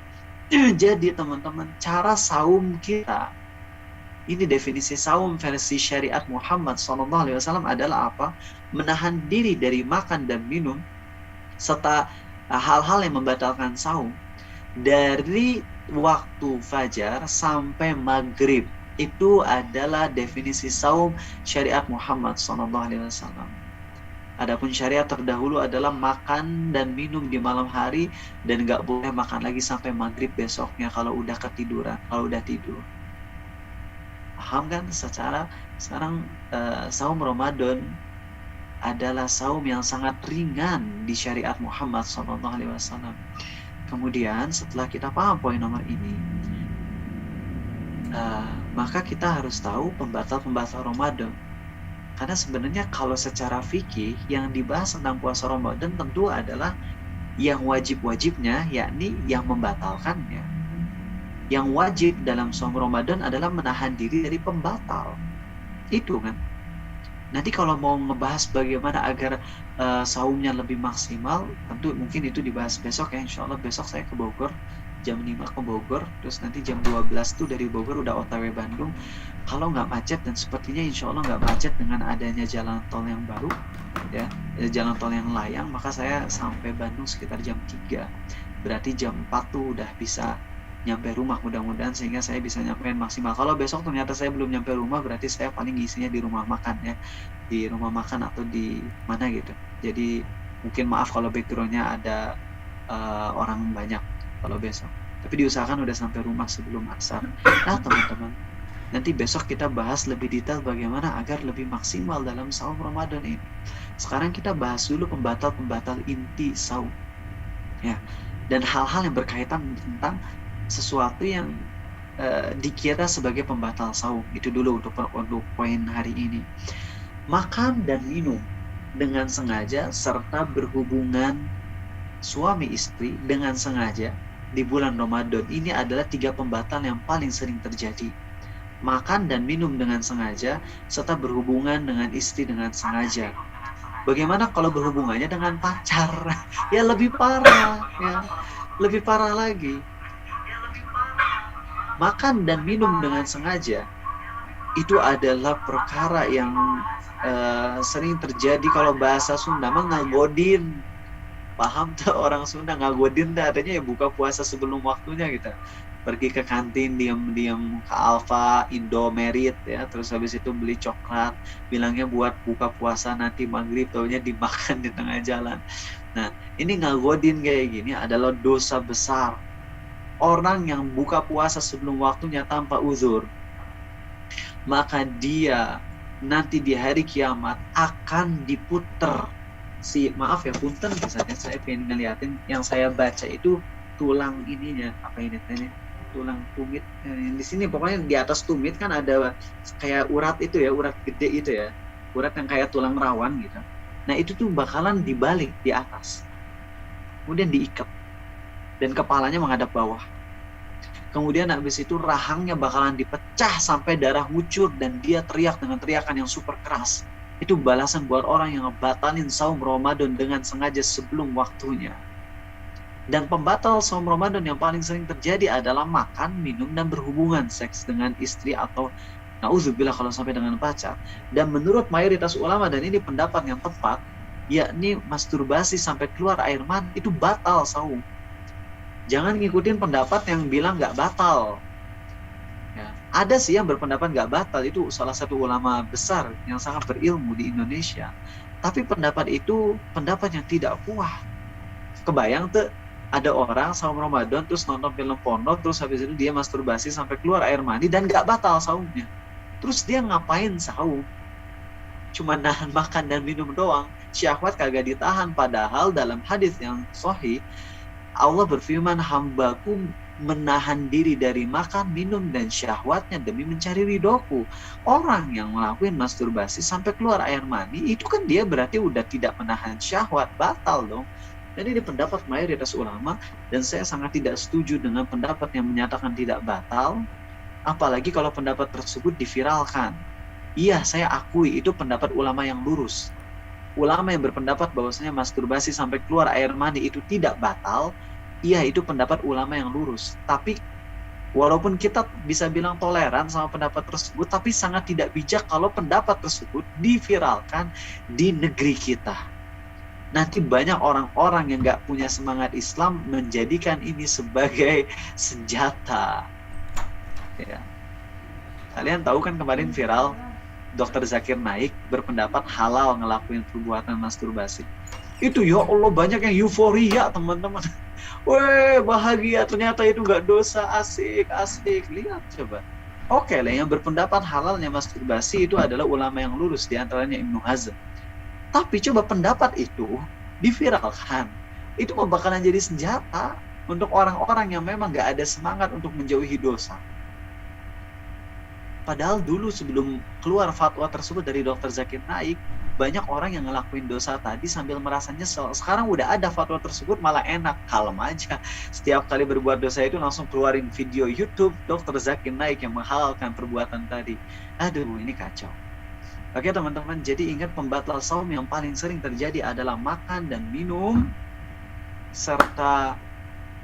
Jadi teman-teman, cara saum kita, ini definisi saum versi syariat Muhammad SAW adalah apa? Menahan diri dari makan dan minum serta hal-hal yang membatalkan saum dari waktu fajar sampai maghrib. Itu adalah definisi saum syariat Muhammad SAW. Adapun syariat terdahulu adalah makan dan minum di malam hari dan gak boleh makan lagi sampai maghrib besoknya kalau udah ketiduran, kalau udah tidur. Paham kan? Secara sekarang saum Ramadan adalah saum yang sangat ringan di syariat Muhammad SAW. Kemudian setelah kita paham poin nomor ini, maka kita harus tahu pembatal-pembatal Ramadan. Karena sebenarnya kalau secara fikih yang dibahas tentang puasa Ramadan tentu adalah yang wajib-wajibnya, yakni yang membatalkannya. Yang wajib dalam saum Ramadan adalah menahan diri dari pembatal. Itu kan. Nanti kalau mau ngebahas bagaimana agar saumnya lebih maksimal, tentu mungkin itu dibahas besok ya. Insya Allah besok saya ke Bogor jam 5 ke Bogor, terus nanti jam 12 tuh dari Bogor udah OTW Bandung. Kalau nggak macet, dan sepertinya insya Allah nggak macet dengan adanya jalan tol yang baru, ya, jalan tol yang layang, maka saya sampai Bandung sekitar jam 3. Berarti jam 4 tuh udah bisa nyampe rumah mudah-mudahan, sehingga saya bisa nyampein maksimal. Kalau besok ternyata saya belum nyampe rumah, berarti saya paling ngisinya di rumah makan ya, di rumah makan atau di mana gitu. Jadi mungkin maaf kalau backgroundnya ada orang banyak kalau besok, tapi diusahakan udah sampai rumah sebelum asar. Nah teman-teman, nanti besok kita bahas lebih detail bagaimana agar lebih maksimal dalam saum Ramadan ini. Sekarang kita bahas dulu pembatal-pembatal inti saum ya, dan hal-hal yang berkaitan tentang sesuatu yang dikira sebagai pembatal saum. Itu dulu untuk poin hari ini. Makan dan minum dengan sengaja serta berhubungan suami istri dengan sengaja di bulan Ramadan ini adalah 3 pembatal yang paling sering terjadi. Makan dan minum dengan sengaja serta berhubungan dengan istri dengan sengaja. Bagaimana kalau berhubungannya dengan pacar? Ya lebih parah ya. Lebih parah lagi. Makan dan minum dengan sengaja itu adalah perkara yang sering terjadi. Kalau bahasa Sunda mah ngagodin. Paham tuh orang Sunda, ngagodin dah, adanya ya buka puasa sebelum waktunya gitu. Pergi ke kantin diam-diam ke Alfa, Indomerit ya, terus habis itu beli coklat, bilangnya buat buka puasa nanti maghrib, taunya dimakan di tengah jalan. Nah, ini ngagodin kayak gini adalah dosa besar. Orang yang buka puasa sebelum waktunya tanpa uzur, maka dia nanti di hari kiamat akan diputer maaf ya punten, misalnya saya pengen ngeliatin yang saya baca itu tulang ininya, apa ini tanya, tulang tumit di sini, pokoknya di atas tumit kan ada kayak urat itu ya, urat gede itu ya, urat yang kayak tulang rawan gitu. Nah itu tuh bakalan dibalik di atas, kemudian diikat dan kepalanya menghadap bawah. Kemudian habis itu rahangnya bakalan dipecah sampai darah ngucur dan dia teriak dengan teriakan yang super keras. Itu balasan buat orang yang ngebatalin saum Ramadan dengan sengaja sebelum waktunya. Dan pembatal saum Ramadan yang paling sering terjadi adalah makan, minum, dan berhubungan seks dengan istri atau na'udzubillah kalau sampai dengan pacar. Dan menurut mayoritas ulama, dan ini pendapat yang tepat, yakni masturbasi sampai keluar air mani itu batal saum. Jangan ngikutin pendapat yang bilang nggak batal. Ya, ada sih yang berpendapat nggak batal, itu salah satu ulama besar yang sangat berilmu di Indonesia. Tapi pendapat itu pendapat yang tidak kuat. Kebayang tuh ada orang saum Ramadan terus nonton film porno, terus habis itu dia masturbasi sampai keluar air mani dan nggak batal saumnya. Terus dia ngapain saum? Cuma nahan makan dan minum doang, syahwat kagak ditahan. Padahal dalam hadis yang sahih Allah berfirman, hambaku menahan diri dari makan, minum, dan syahwatnya demi mencari ridhoku. Orang yang melakukan masturbasi sampai keluar air mani, itu kan dia berarti udah tidak menahan syahwat, batal dong. Dan ini pendapat mayoritas ulama, dan saya sangat tidak setuju dengan pendapat yang menyatakan tidak batal, apalagi kalau pendapat tersebut diviralkan. Iya, saya akui itu pendapat ulama yang lurus. Ulama yang berpendapat bahwasanya masturbasi sampai keluar air mani itu tidak batal, iya itu pendapat ulama yang lurus. Tapi walaupun kita bisa bilang toleran sama pendapat tersebut, tapi sangat tidak bijak kalau pendapat tersebut diviralkan di negeri kita. Nanti banyak orang-orang yang gak punya semangat Islam menjadikan ini sebagai senjata. Ya. Kalian tahu kan kemarin viral Dr. Zakir Naik berpendapat halal ngelakuin perbuatan masturbasi. Itu ya Allah banyak yang euforia teman-teman. Weh bahagia, ternyata itu gak dosa, asik. Lihat coba. Oke lah, yang berpendapat halalnya masturbasi itu adalah ulama yang lurus, diantaranya Ibnu Hazm. Tapi coba pendapat itu diviralkan, itu bakalan jadi senjata untuk orang-orang yang memang gak ada semangat untuk menjauhi dosa. Padahal dulu sebelum keluar fatwa tersebut dari Dr. Zakir Naik, banyak orang yang ngelakuin dosa tadi sambil merasa nyesel. Sekarang udah ada fatwa tersebut malah enak, kalem aja. Setiap kali berbuat dosa itu langsung keluarin video YouTube Dr. Zakir Naik yang menghalalkan perbuatan tadi. Aduh, ini kacau. Oke teman-teman, jadi ingat pembatal saum yang paling sering terjadi adalah makan dan minum serta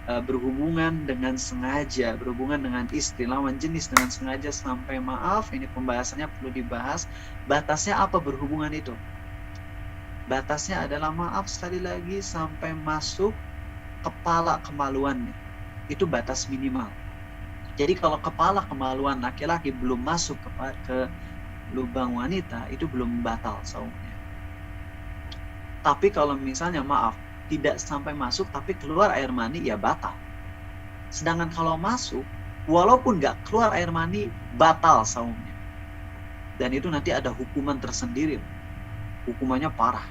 berhubungan dengan sengaja, berhubungan dengan istri lawan jenis dengan sengaja sampai maaf, ini pembahasannya perlu dibahas. Batasnya apa berhubungan itu? Batasnya adalah maaf sekali lagi sampai masuk kepala kemaluannya. Itu batas minimal. Jadi kalau kepala kemaluan laki-laki belum masuk ke lubang wanita, itu belum batal saumnya. Tapi kalau misalnya maaf, tidak sampai masuk tapi keluar air mani, ya batal. Sedangkan kalau masuk, walaupun nggak keluar air mani, batal saumnya. Dan itu nanti ada hukuman tersendiri. Hukumannya parah.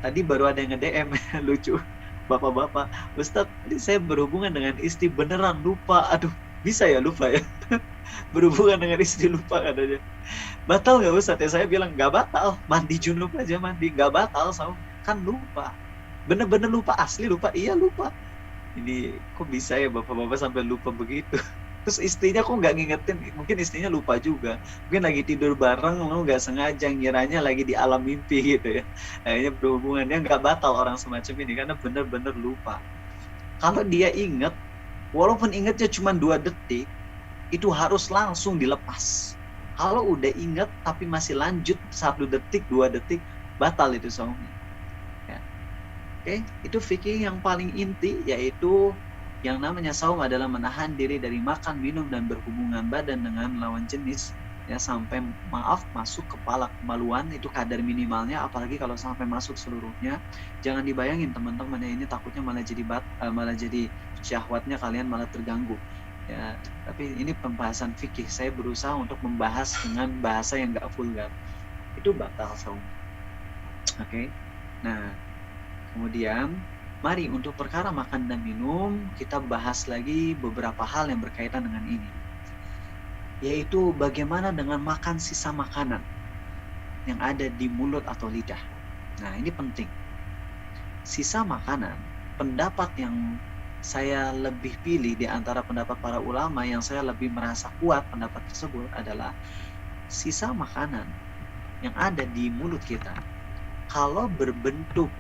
Tadi baru ada yang nge-DM, lucu. Bapak-bapak, Ustadz, tadi saya berhubungan dengan istri beneran lupa. Aduh, bisa ya lupa ya? Berhubungan dengan istri lupa katanya. Batal nggak Ustadz? Ya saya bilang nggak batal. Mandi junub aja mandi, nggak batal saum. Kan lupa. Bener-bener lupa, asli lupa. Iya lupa. Ini kok bisa ya bapak-bapak sampai lupa begitu? Terus istrinya kok nggak ngingetin? Mungkin istrinya lupa juga. Mungkin lagi tidur bareng, lalu nggak sengaja ngiranya lagi di alam mimpi gitu ya. Akhirnya berhubungannya nggak batal orang semacam ini karena bener-bener lupa. Kalau dia inget, walaupun ingetnya cuma 2 detik, itu harus langsung dilepas. Kalau udah inget tapi masih lanjut 1 detik, 2 detik, batal itu saumnya. Ya. Oke, itu fikih yang paling inti, yaitu yang namanya saum adalah menahan diri dari makan, minum, dan berhubungan badan dengan lawan jenis, ya sampai maaf masuk kepala kemaluan. Itu kadar minimalnya, apalagi kalau sampai masuk seluruhnya. Jangan dibayangin teman-teman ya, ini takutnya malah jadi syahwatnya kalian malah terganggu. Ya, tapi ini pembahasan fikih. Saya berusaha untuk membahas dengan bahasa yang gak vulgar. Itu batal saum. Oke. Nah, kemudian mari untuk perkara makan dan minum, kita bahas lagi beberapa hal yang berkaitan dengan ini. Yaitu bagaimana dengan makan sisa makanan yang ada di mulut atau lidah. Nah, ini penting. Sisa makanan, pendapat yang saya lebih pilih di antara pendapat para ulama, yang saya lebih merasa kuat pendapat tersebut adalah sisa makanan yang ada di mulut kita, kalau berbentuk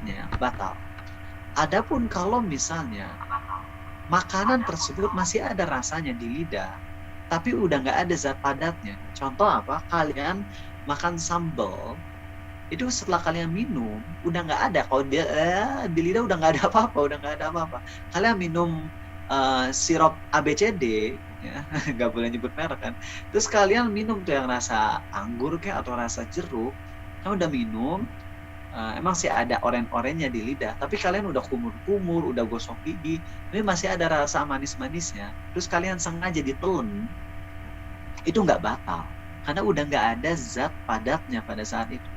ya, batal. Adapun kalau misalnya makanan tersebut masih ada rasanya di lidah, tapi udah nggak ada zat padatnya. Contoh apa? Kalian makan sambal, itu setelah kalian minum udah nggak ada. Kalau dia di lidah udah nggak ada apa-apa, Kalian minum sirup ABCD, ya, nggak boleh nyebut merek kan. Terus kalian minum tuh yang rasa anggur kayak atau rasa jeruk, kalian udah minum. Emang sih ada oren-orennya di lidah, tapi kalian udah kumur-kumur, udah gosok gigi, tapi masih ada rasa manis-manisnya. Terus kalian sengaja ditelen, itu nggak batal, karena udah nggak ada zat padatnya pada saat itu.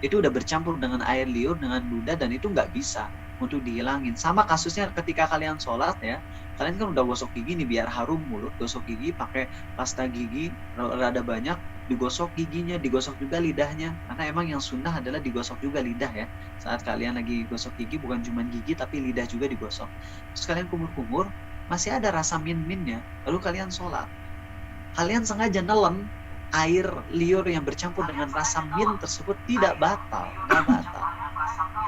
Itu udah bercampur dengan air liur, dengan ludah, dan itu nggak bisa untuk dihilangin. Sama kasusnya ketika kalian sholat ya, kalian kan udah gosok gigi nih biar harum mulut, gosok gigi pakai pasta gigi rada banyak, digosok giginya, digosok juga lidahnya, karena emang yang sunnah adalah digosok juga lidah ya. Saat kalian lagi gosok gigi, bukan cuma gigi tapi lidah juga digosok. Terus kalian kumur-kumur, masih ada rasa min-minnya, lalu kalian sholat, kalian sengaja nelen air liur yang bercampur dengan rasa min tersebut, tidak batal, nggak batal.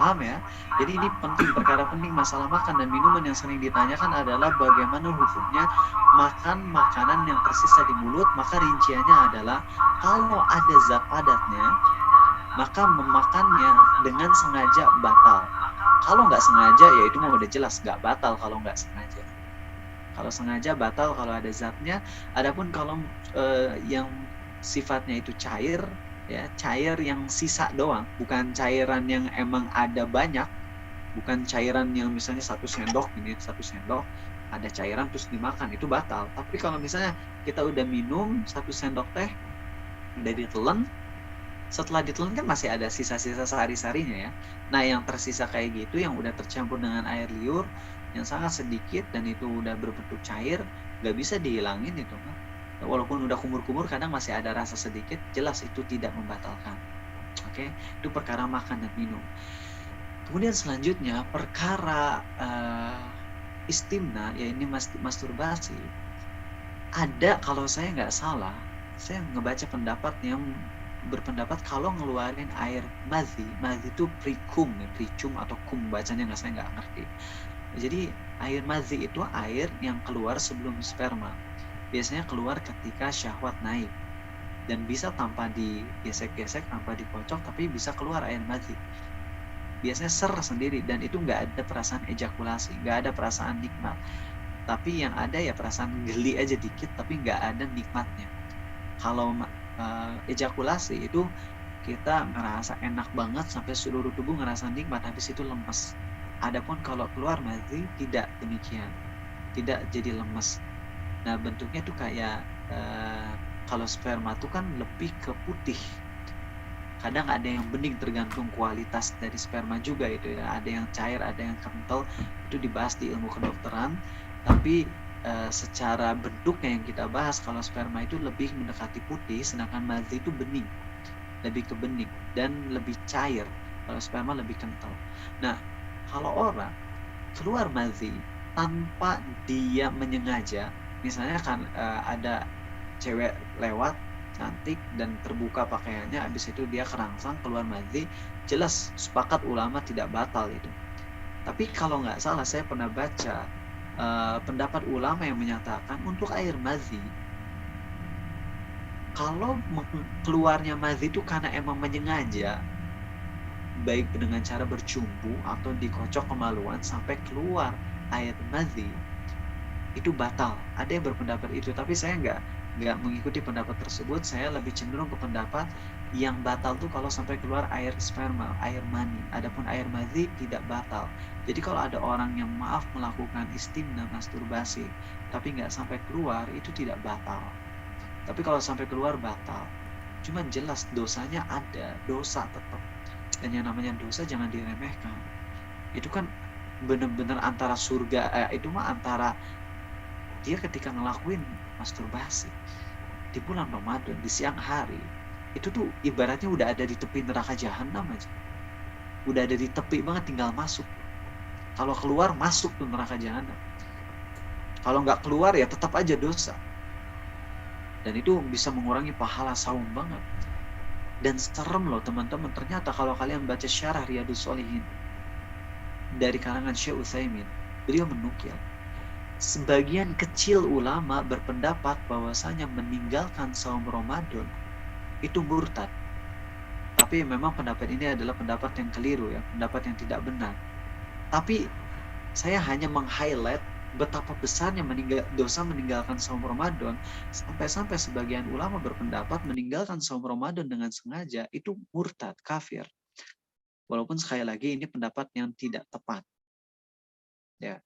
Paham ya? Jadi ini penting, perkara penting. Masalah makan dan minuman yang sering ditanyakan adalah bagaimana hukumnya makan makanan yang tersisa di mulut. Maka rinciannya adalah kalau ada zat padatnya, maka memakannya dengan sengaja batal. Kalau nggak sengaja, ya itu mah udah jelas nggak batal kalau nggak sengaja. Kalau sengaja batal kalau ada zatnya. Adapun kalau yang sifatnya itu cair, ya, cair yang sisa doang, bukan cairan yang emang ada banyak, bukan cairan yang misalnya 1 sendok ini, 1 sendok ada cairan terus dimakan, itu batal. Tapi kalau misalnya kita udah minum 1 sendok teh, udah ditelan, setelah ditelan kan masih ada sisa-sisa sari-sarinya ya. Nah, yang tersisa kayak gitu, yang udah tercampur dengan air liur yang sangat sedikit dan itu udah berbentuk cair, nggak bisa dihilangin itu kan. Walaupun udah kumur-kumur, kadang masih ada rasa sedikit, jelas itu tidak membatalkan. Oke, itu perkara makan dan minum. Kemudian selanjutnya perkara istimna, ya ini masturbasi, ada, kalau saya nggak salah, saya ngebaca pendapat yang berpendapat kalau ngeluarin air madhi itu pricum atau kum bacanya, saya nggak ngerti. Jadi air madhi itu air yang keluar sebelum sperma, biasanya keluar ketika syahwat naik, dan bisa tanpa digesek-gesek, tanpa dikocok, tapi bisa keluar air madhi. Biasanya ser sendiri, dan itu nggak ada perasaan ejakulasi, nggak ada perasaan nikmat. Tapi yang ada ya perasaan geli aja dikit, tapi nggak ada nikmatnya. Kalau ejakulasi itu kita ngerasa enak banget sampai seluruh tubuh ngerasa nikmat, habis itu lemes. Adapun kalau keluar madhi tidak demikian, tidak jadi lemes. Nah bentuknya tuh kayak kalau sperma tuh kan lebih ke putih. Kadang ada yang bening, tergantung kualitas dari sperma juga itu ya. Ada yang cair, ada yang kental, itu dibahas di ilmu kedokteran. Tapi secara bentuknya yang kita bahas, kalau sperma itu lebih mendekati putih, sedangkan madhi itu bening, lebih ke bening dan lebih cair. Kalau sperma lebih kental. Nah, kalau orang keluar madhi tanpa dia menyengaja, misalnya kan ada cewek lewat cantik dan terbuka pakaiannya, habis itu dia kerangsang keluar madhi, jelas sepakat ulama tidak batal itu. Tapi kalau nggak salah saya pernah baca pendapat ulama yang menyatakan untuk air madhi, kalau keluarnya madhi itu karena emang menyengaja, baik dengan cara bercumbu atau dikocok kemaluan sampai keluar air madhi, itu batal. Ada yang berpendapat itu, tapi saya nggak mengikuti pendapat tersebut. Saya lebih cenderung ke pendapat yang batal tuh kalau sampai keluar air sperma, air mani. Adapun air madhi tidak batal. Jadi kalau ada orang yang maaf melakukan istimna, masturbasi, tapi nggak sampai keluar, itu tidak batal. Tapi kalau sampai keluar batal. Cuman jelas dosanya ada, dosa tetap. Dan yang namanya dosa jangan diremehkan. Itu kan benar-benar antara surga, itu mah antara dia ketika ngelakuin masturbasi di bulan Ramadan di siang hari, itu tuh ibaratnya udah ada di tepi neraka jahanam aja, udah ada di tepi banget, tinggal masuk. Kalau keluar masuk tuh neraka jahanam, kalau nggak keluar ya tetap aja dosa, dan itu bisa mengurangi pahala saum banget. Dan serem loh teman-teman, ternyata kalau kalian baca syarah Riyadhus Shalihin dari kalangan Syekh Utsaimin, beliau menukil sebagian kecil ulama berpendapat bahwasanya meninggalkan saum Ramadan itu murtad. Tapi memang pendapat ini adalah pendapat yang keliru ya, pendapat yang tidak benar. Tapi saya hanya meng-highlight betapa besarnya dosa meninggalkan saum Ramadan, sampai-sampai sebagian ulama berpendapat meninggalkan saum Ramadan dengan sengaja itu murtad, kafir. Walaupun sekali lagi ini pendapat yang tidak tepat. Ya.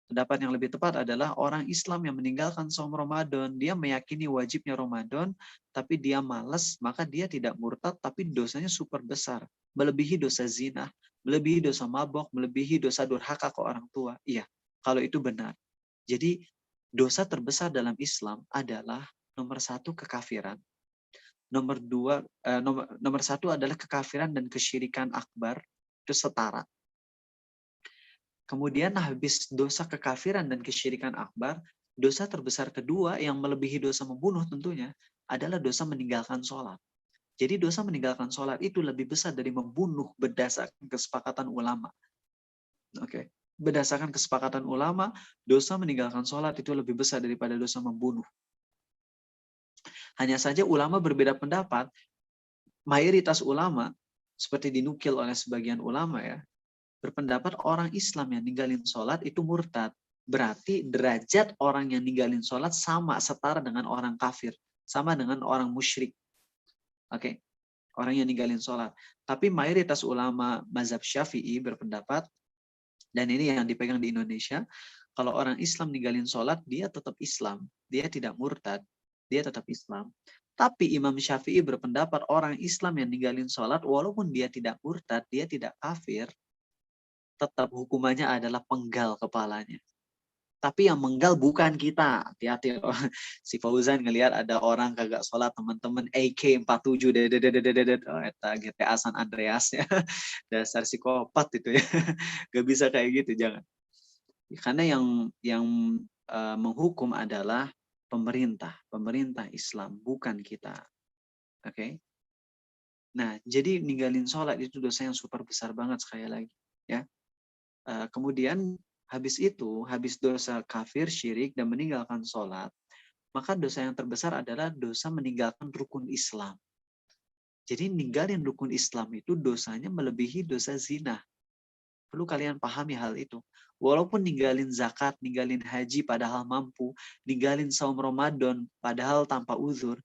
Pendapat yang lebih tepat adalah orang Islam yang meninggalkan saum Ramadan, dia meyakini wajibnya Ramadan, tapi dia malas, maka dia tidak murtad, tapi dosanya super besar. Melebihi dosa zina, melebihi dosa mabok, melebihi dosa durhaka ke orang tua. Iya, kalau itu benar. Jadi dosa terbesar dalam Islam adalah nomor 1 kekafiran, nomor 1 adalah kekafiran dan kesyirikan akbar, itu setara. Kemudian habis dosa kekafiran dan kesyirikan akbar, dosa terbesar kedua yang melebihi dosa membunuh tentunya adalah dosa meninggalkan sholat. Jadi dosa meninggalkan sholat itu lebih besar dari membunuh berdasarkan kesepakatan ulama. Oke. Berdasarkan kesepakatan ulama, dosa meninggalkan sholat itu lebih besar daripada dosa membunuh. Hanya saja ulama berbeda pendapat. Mayoritas ulama, seperti dinukil oleh sebagian ulama ya, berpendapat orang Islam yang ninggalin sholat itu murtad. Berarti derajat orang yang ninggalin sholat sama, setara dengan orang kafir. Sama dengan orang musyrik. Oke, orang yang ninggalin sholat. Tapi mayoritas ulama mazhab Syafi'i berpendapat, dan ini yang dipegang di Indonesia, kalau orang Islam ninggalin sholat, dia tetap Islam. Dia tidak murtad. Dia tetap Islam. Tapi Imam Syafi'i berpendapat orang Islam yang ninggalin sholat, walaupun dia tidak murtad, dia tidak kafir, tetap hukumannya adalah penggal kepalanya. Tapi yang menggal bukan kita. Hati-hati loh. Si Fauzan ngelihat ada orang kagak sholat, teman-teman AK47 oh, eta GTA San Andreas ya. Dasar psikopat itu ya. Gak bisa kayak gitu, jangan. Karena yang menghukum adalah pemerintah Islam, bukan kita. Oke. Nah, jadi ninggalin sholat itu dosa yang super besar banget sekali lagi, ya. Kemudian habis itu, habis dosa kafir, syirik, dan meninggalkan sholat, maka dosa yang terbesar adalah dosa meninggalkan rukun Islam. Jadi ninggalin rukun Islam itu dosanya melebihi dosa zina. Perlu kalian pahami hal itu. Walaupun ninggalin zakat, ninggalin haji padahal mampu, ninggalin saum Ramadan padahal tanpa uzur,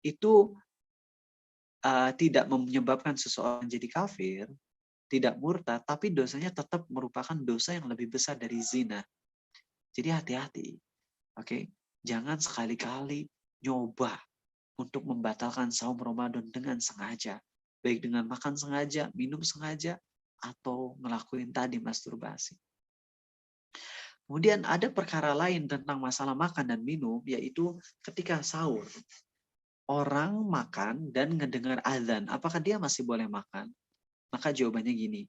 itu tidak menyebabkan seseorang jadi kafir, tidak murtad, tapi dosanya tetap merupakan dosa yang lebih besar dari zina. Jadi hati-hati. Oke, jangan sekali-kali nyoba untuk membatalkan saum Ramadan dengan sengaja. Baik dengan makan sengaja, minum sengaja, atau ngelakuin tadi masturbasi. Kemudian ada perkara lain tentang masalah makan dan minum, yaitu ketika sahur. Orang makan dan ngedengar azan, apakah dia masih boleh makan? Maka jawabannya gini,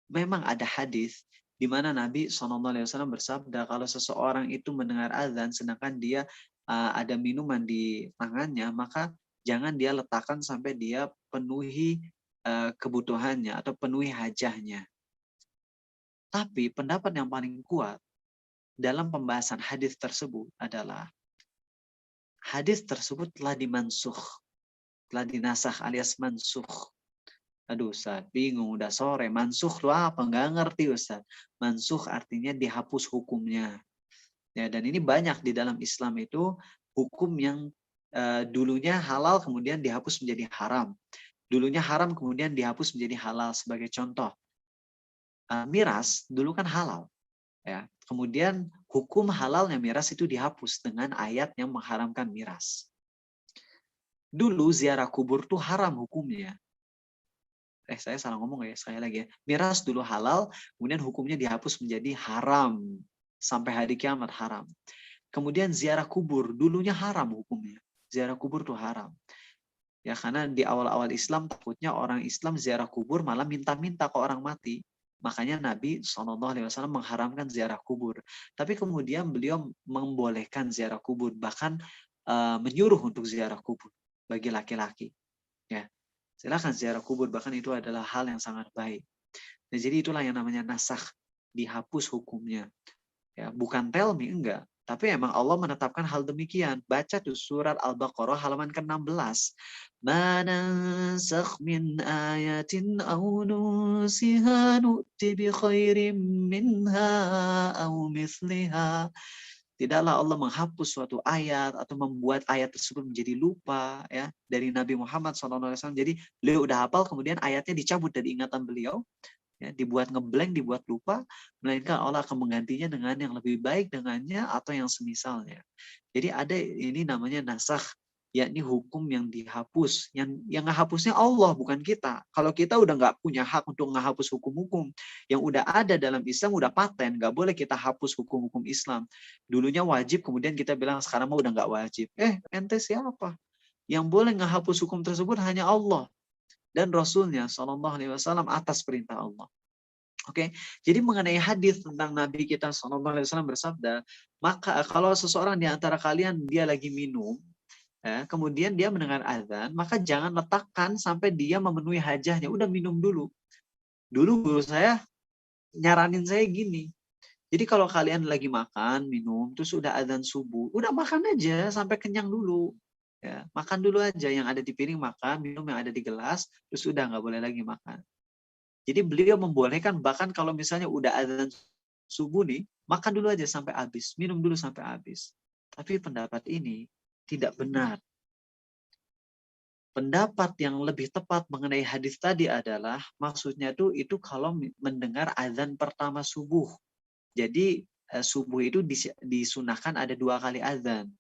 memang ada hadis di mana Nabi SAW bersabda kalau seseorang itu mendengar azan sedangkan dia ada minuman di tangannya, maka jangan dia letakkan sampai dia penuhi kebutuhannya atau penuhi hajahnya. Tapi pendapat yang paling kuat dalam pembahasan hadis tersebut adalah hadis tersebut telah dimansuh, telah dinasakh alias mansuh. Aduh Ustaz, bingung udah sore. Mansuh lu apa? Nggak ngerti Ustaz. Mansuh artinya dihapus hukumnya. Ya, dan ini banyak di dalam Islam itu hukum yang dulunya halal kemudian dihapus menjadi haram. Dulunya haram kemudian dihapus menjadi halal. Sebagai contoh, miras dulu kan halal. Ya, kemudian hukum halalnya miras itu dihapus dengan ayat yang mengharamkan miras. Dulu ziarah kubur tuh haram hukumnya. Saya salah ngomong ya, sekali lagi ya. Miras dulu halal, kemudian hukumnya dihapus menjadi haram. Sampai hari kiamat haram. Kemudian ziarah kubur, dulunya haram hukumnya. Ziarah kubur tuh haram. Ya, karena di awal-awal Islam takutnya orang Islam ziarah kubur malah minta-minta ke orang mati. Makanya Nabi SAW mengharamkan ziarah kubur. Tapi kemudian beliau membolehkan ziarah kubur, bahkan menyuruh untuk ziarah kubur bagi laki-laki. Ya. Silakan ziarah kubur, bahkan itu adalah hal yang sangat baik. Nah, jadi itulah yang namanya nasakh, dihapus hukumnya. Ya, bukan telmi, enggak. Tapi emang Allah menetapkan hal demikian. Baca tuh surat Al-Baqarah halaman ke-16. Ma nansakh min ayatin aw nunsiha nu'ti bi khairim minha aw mithliha. Tidaklah Allah menghapus suatu ayat atau membuat ayat tersebut menjadi lupa ya dari Nabi Muhammad SAW. Jadi beliau udah hafal, kemudian ayatnya dicabut dari ingatan beliau, ya, dibuat ngeblank, dibuat lupa, melainkan Allah akan menggantinya dengan yang lebih baik dengannya atau yang semisalnya. Jadi ada ini namanya nasakh, yakni hukum yang dihapus. Yang ngehapusnya Allah, bukan kita. Kalau kita udah nggak punya hak untuk ngehapus hukum-hukum yang udah ada dalam Islam, udah paten, nggak boleh kita hapus hukum-hukum Islam. Dulunya wajib, kemudian kita bilang sekarang mah udah nggak wajib. Ente siapa? Yang boleh ngehapus hukum tersebut hanya Allah dan Rasulnya SAW atas perintah Allah. Oke, jadi mengenai hadis tentang Nabi kita SAW bersabda, maka kalau seseorang di antara kalian dia lagi minum, ya, kemudian dia mendengar azan, maka jangan letakkan sampai dia memenuhi hajahnya. Udah minum dulu. Dulu guru saya nyaranin saya gini. Jadi kalau kalian lagi makan, minum, terus udah azan subuh, udah makan aja sampai kenyang dulu. Ya, makan dulu aja yang ada di piring, makan, minum yang ada di gelas, terus udah nggak boleh lagi makan. Jadi beliau membolehkan bahkan kalau misalnya udah azan subuh nih, makan dulu aja sampai habis, minum dulu sampai habis. Tapi pendapat ini tidak benar. Pendapat yang lebih tepat mengenai hadis tadi adalah maksudnya itu kalau mendengar azan pertama subuh. Jadi subuh itu disunahkan ada 2 kali azan.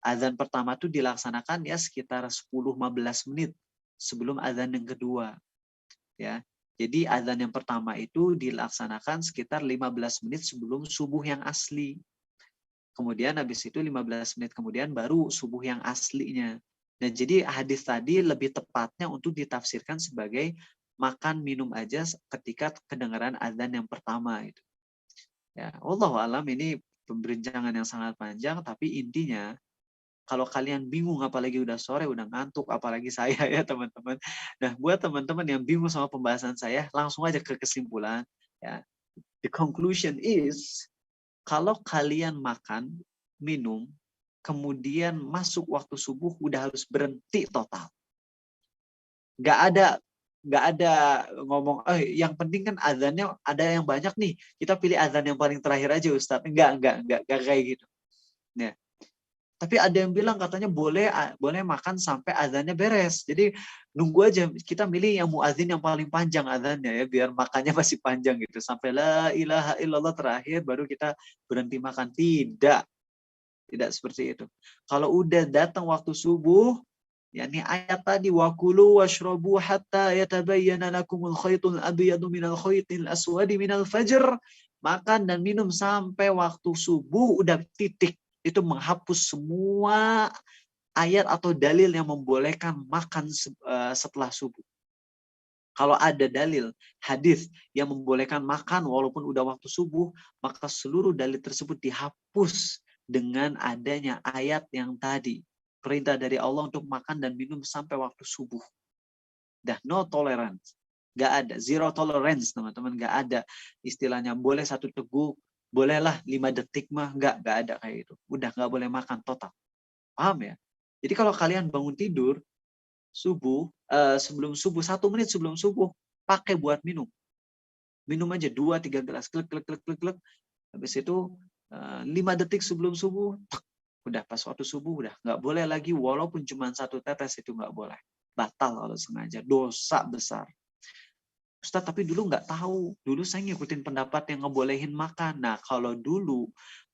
Azan pertama itu dilaksanakan ya sekitar 10-15 menit sebelum azan yang kedua. Ya. Jadi azan yang pertama itu dilaksanakan sekitar 15 menit sebelum subuh yang asli. Kemudian habis itu 15 menit kemudian baru subuh yang aslinya. Dan jadi hadis tadi lebih tepatnya untuk ditafsirkan sebagai makan minum aja ketika kedengaran azan yang pertama itu. Ya, wallahu alam, ini pembincangan yang sangat panjang, tapi intinya kalau kalian bingung, apalagi udah sore, udah ngantuk, apalagi saya ya teman-teman. Nah, buat teman-teman yang bingung sama pembahasan saya, langsung aja ke kesimpulan. Ya, the conclusion is, kalau kalian makan, minum, kemudian masuk waktu subuh, udah harus berhenti total. Nggak ada ngomong, yang penting kan azannya ada yang banyak nih, kita pilih azan yang paling terakhir aja Ustadz. Nggak kayak gitu. Ya. Tapi ada yang bilang katanya boleh makan sampai azannya beres. Jadi nunggu aja, kita milih yang muadzin yang paling panjang azannya ya, biar makannya masih panjang gitu. Sampai la ilaha illallah terakhir baru kita berhenti makan. Tidak seperti itu. Kalau udah datang waktu subuh, yakni ayat tadi, wakulu washrabu hatta yatabayyana lakumul khaytul abyadu minal khaytil aswadi minal fajr. Makan dan minum sampai waktu subuh, udah titik. Itu menghapus semua ayat atau dalil yang membolehkan makan setelah subuh. Kalau ada dalil hadis yang membolehkan makan walaupun udah waktu subuh, maka seluruh dalil tersebut dihapus dengan adanya ayat yang tadi. Perintah dari Allah untuk makan dan minum sampai waktu subuh. Dah no tolerance. Nggak ada. Zero tolerance, teman-teman. Nggak ada istilahnya boleh 1 teguk, bolehlah 5 detik mah. Nggak ada kayak itu. Udah nggak boleh makan total. Paham ya? Jadi kalau kalian bangun tidur, sebelum subuh, 1 menit sebelum subuh, pakai buat minum. Minum aja 2-3 gelas. Klek. Habis itu 5 detik sebelum subuh, udah pas waktu subuh, udah nggak boleh lagi, walaupun cuma 1 tetes itu nggak boleh. Batal kalau sengaja, dosa besar. Ustadz, tapi dulu nggak tahu. Dulu saya ngikutin pendapat yang ngebolehin makan. Nah, kalau dulu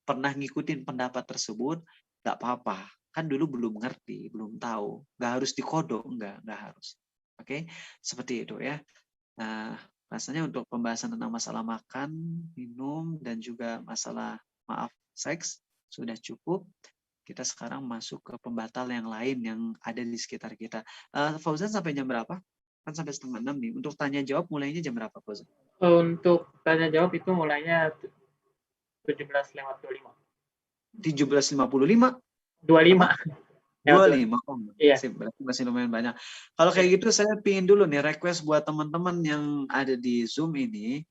pernah ngikutin pendapat tersebut, nggak apa-apa. Kan dulu belum ngerti, belum tahu. Nggak harus dikodok, nggak harus. Oke, seperti itu ya. Nah, rasanya untuk pembahasan tentang masalah makan, minum, dan juga masalah, seks, sudah cukup. Kita sekarang masuk ke pembatal yang lain yang ada di sekitar kita. Fauzan sampai jam berapa? Kan sampai 5:30 nih. Untuk tanya jawab mulainya jam berapa, Fauzan? Untuk tanya jawab itu mulainya 17:25. 17:55? 25. 25. Oh, iya. Berarti masih lumayan banyak. Kalau kayak gitu saya pingin dulu nih request buat teman-teman yang ada di Zoom ini.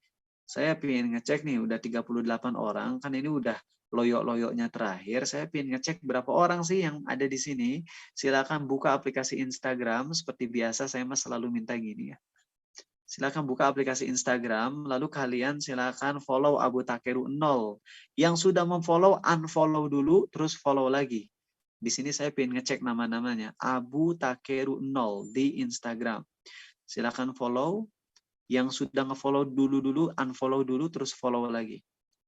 Saya pingin ngecek nih udah 38 orang. Kan ini udah loyok-loyoknya terakhir. Saya pingin ngecek berapa orang sih yang ada di sini. Silakan buka aplikasi Instagram. Seperti biasa saya mas selalu minta gini ya. Silakan buka aplikasi Instagram, lalu kalian silakan follow Abu Takeru 0. Yang sudah memfollow, unfollow dulu, terus follow lagi. Di sini saya pengen ngecek nama-namanya. Abu Takeru 0 di Instagram. Silakan follow. Yang sudah nge-follow dulu, unfollow dulu, terus follow lagi.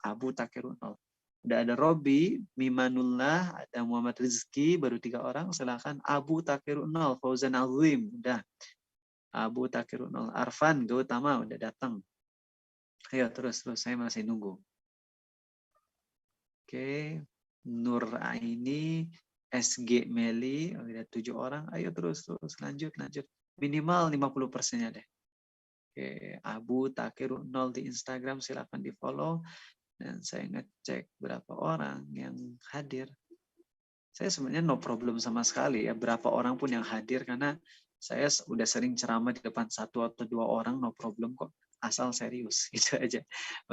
Abu Takeru 0. Udah ada Robi, Mimanullah, ada Muhammad Rizki, baru 3 orang. Silakan Abu Takeru 0, Fauzan Azim. Udah. Abu Takeru 0. Arfan, Gautama, udah datang. Ayo terus, saya masih nunggu. Oke. Nur Aini, SG Meli, ada 7 orang. Ayo terus, lanjut. Minimal 50%-nya deh. Oke, Abu Takeru 0 di Instagram, silakan di follow. Dan saya ngecek berapa orang yang hadir. Saya sebenarnya no problem sama sekali ya, berapa orang pun yang hadir, karena saya udah sering ceramah di depan 1 atau 2 orang, no problem kok. Asal serius, gitu aja.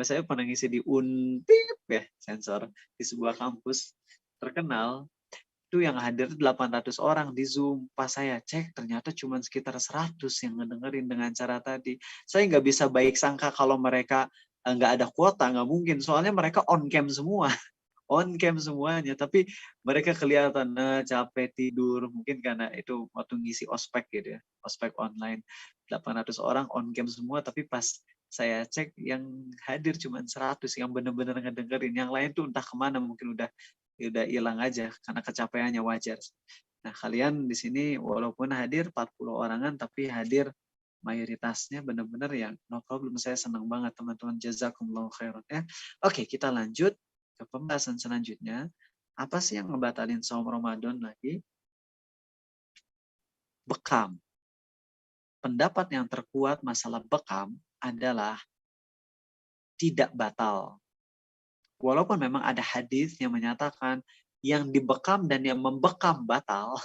Saya pernah ngisi di Untip ya, sensor, di sebuah kampus terkenal. Itu yang hadir 800 orang di Zoom. Pas saya cek, ternyata cuma sekitar 100 yang ngedengerin dengan cara tadi. Saya nggak bisa baik sangka kalau mereka nggak ada kuota, nggak mungkin. Soalnya mereka on cam semua. On cam semuanya. Tapi mereka kelihatan capek, tidur. Mungkin karena itu waktu ngisi ospek gitu ya. Ospek online. 800 orang on cam semua, tapi pas saya cek yang hadir cuma 100 yang benar-benar ngedengerin. Yang lain tuh entah kemana, mungkin udah hilang aja karena kecapeannya, wajar. Nah, kalian di sini walaupun hadir 40 orangan, tapi hadir mayoritasnya benar-benar yang no problem. Saya senang banget teman-teman, jazakumullah khairan ya. Oke, kita lanjut ke pembahasan selanjutnya. Apa sih yang ngebatalin saum Ramadan lagi? Bekam. Pendapat yang terkuat masalah bekam adalah tidak batal. Walaupun memang ada hadis yang menyatakan yang dibekam dan yang membekam batal.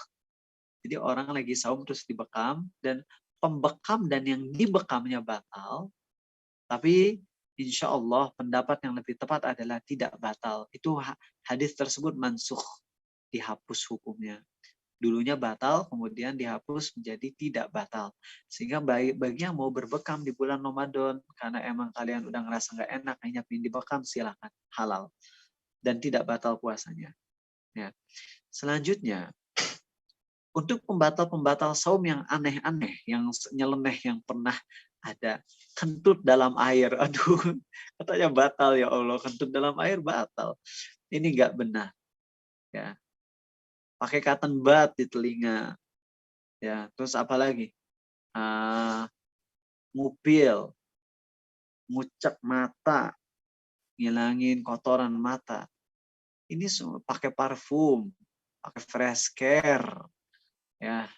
Jadi orang lagi saum terus dibekam, dan pembekam dan yang dibekamnya batal. Tapi insya Allah pendapat yang lebih tepat adalah tidak batal. Itu hadis tersebut mansukh, dihapus hukumnya. Dulunya batal, kemudian dihapus menjadi tidak batal. Sehingga bagi yang mau berbekam di bulan Ramadan, karena emang kalian udah ngerasa nggak enak, hanya ingin dibekam, silakan, halal. Dan tidak batal puasanya. Ya. Selanjutnya, untuk pembatal-pembatal saum yang aneh-aneh, yang nyeleneh, yang pernah ada kentut dalam air. Aduh, katanya batal, ya Allah, kentut dalam air batal. Ini nggak benar. Ya. Pakai cotton bud di telinga. Ya, terus apa lagi? Ngupil, ngucek mata, ngilangin kotoran mata. Ini semua pakai parfum, pakai fresh care. Ya,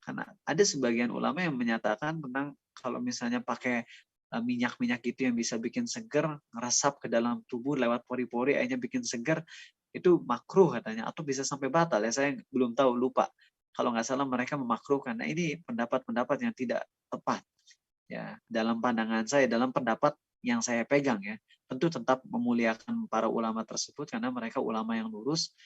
karena ada sebagian ulama yang menyatakan tentang kalau misalnya pakai minyak-minyak itu yang bisa bikin seger, ngeresap ke dalam tubuh lewat pori-pori, akhirnya bikin seger, itu makruh katanya, atau bisa sampai batal ya, saya belum tahu, lupa. Kalau nggak salah mereka memakruhkan. Nah, ini pendapat-pendapat yang tidak tepat ya dalam pandangan saya, dalam pendapat yang saya pegang ya. Tentu tetap memuliakan para ulama tersebut karena mereka ulama yang lurus.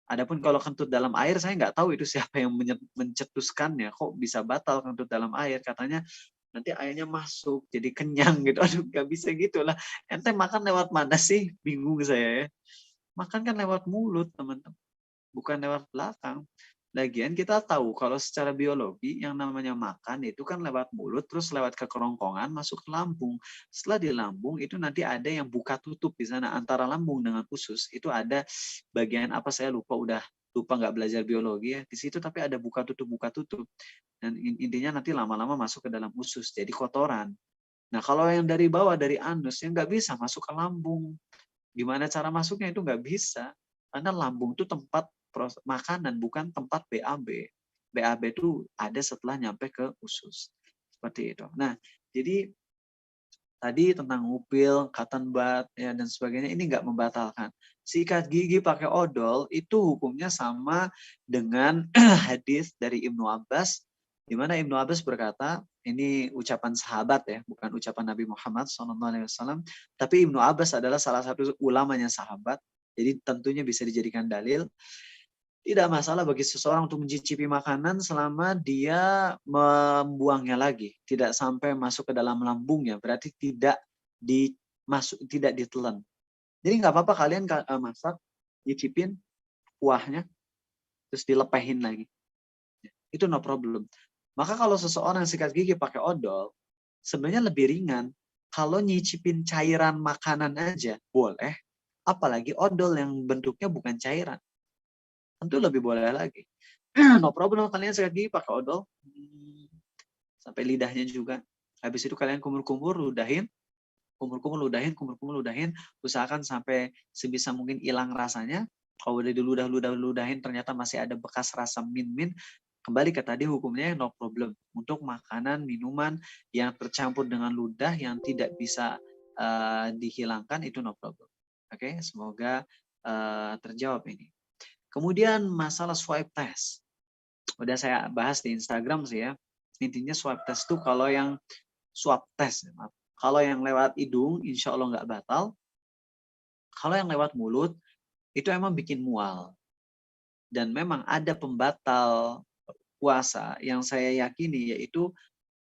Adapun kalau kentut dalam air, saya nggak tahu itu siapa yang mencetuskannya. Kok bisa batal kentut dalam air? Katanya nanti airnya masuk, jadi kenyang gitu. Aduh, nggak bisa gitu lah. Ente makan lewat mana sih? Bingung saya ya. Makan kan lewat mulut, teman-teman. Bukan lewat belakang. Lagian kita tahu kalau secara biologi yang namanya makan itu kan lewat mulut, terus lewat ke kerongkongan, masuk ke lambung. Setelah di lambung itu nanti ada yang buka tutup di sana antara lambung dengan usus. Itu ada bagian apa, saya lupa, udah lupa, nggak belajar biologi ya di situ, tapi ada buka tutup. Dan intinya nanti lama-lama masuk ke dalam usus, jadi kotoran. Nah kalau yang dari bawah, dari anus, yang nggak bisa masuk ke lambung. Gimana cara masuknya itu nggak bisa. Karena lambung itu tempat makanan, bukan tempat BAB. BAB itu ada setelah nyampe ke usus. Seperti itu. Nah, jadi tadi tentang ngupil, cotton bud, ya, dan sebagainya, ini nggak membatalkan. Sikat gigi pakai odol, itu hukumnya sama dengan hadis dari Ibnu Abbas, di mana Ibnu Abbas berkata, ini ucapan sahabat ya, bukan ucapan Nabi Muhammad SAW, tapi Ibnu Abbas adalah salah satu ulamanya sahabat, jadi tentunya bisa dijadikan dalil. Tidak masalah bagi seseorang untuk mencicipi makanan selama dia membuangnya lagi, tidak sampai masuk ke dalam lambungnya, berarti tidak ditelan. Jadi nggak apa-apa kalian masak, nyicipin kuahnya, terus dilepehin lagi. Itu no problem. Maka kalau seseorang sikat gigi pakai odol, sebenarnya lebih ringan. Kalau nyicipin cairan makanan aja boleh, apalagi odol yang bentuknya bukan cairan. Tentu lebih boleh lagi. No problem kalian sikat gigi pakai odol. Sampai lidahnya juga. Habis itu kalian kumur-kumur, ludahin. Kumur-kumur, ludahin. Usahakan sampai sebisa mungkin hilang rasanya. Kalau udah diludahin ternyata masih ada bekas rasa min-min, kembali ke tadi hukumnya no problem. Untuk makanan, minuman yang tercampur dengan ludah yang tidak bisa dihilangkan, itu no problem. Oke, semoga terjawab ini. Kemudian masalah swab test. Udah saya bahas di Instagram sih ya. Intinya swab test itu kalau yang swab test, kalau yang lewat hidung insya Allah nggak batal. Kalau yang lewat mulut itu emang bikin mual. Dan memang ada pembatal puasa yang saya yakini, yaitu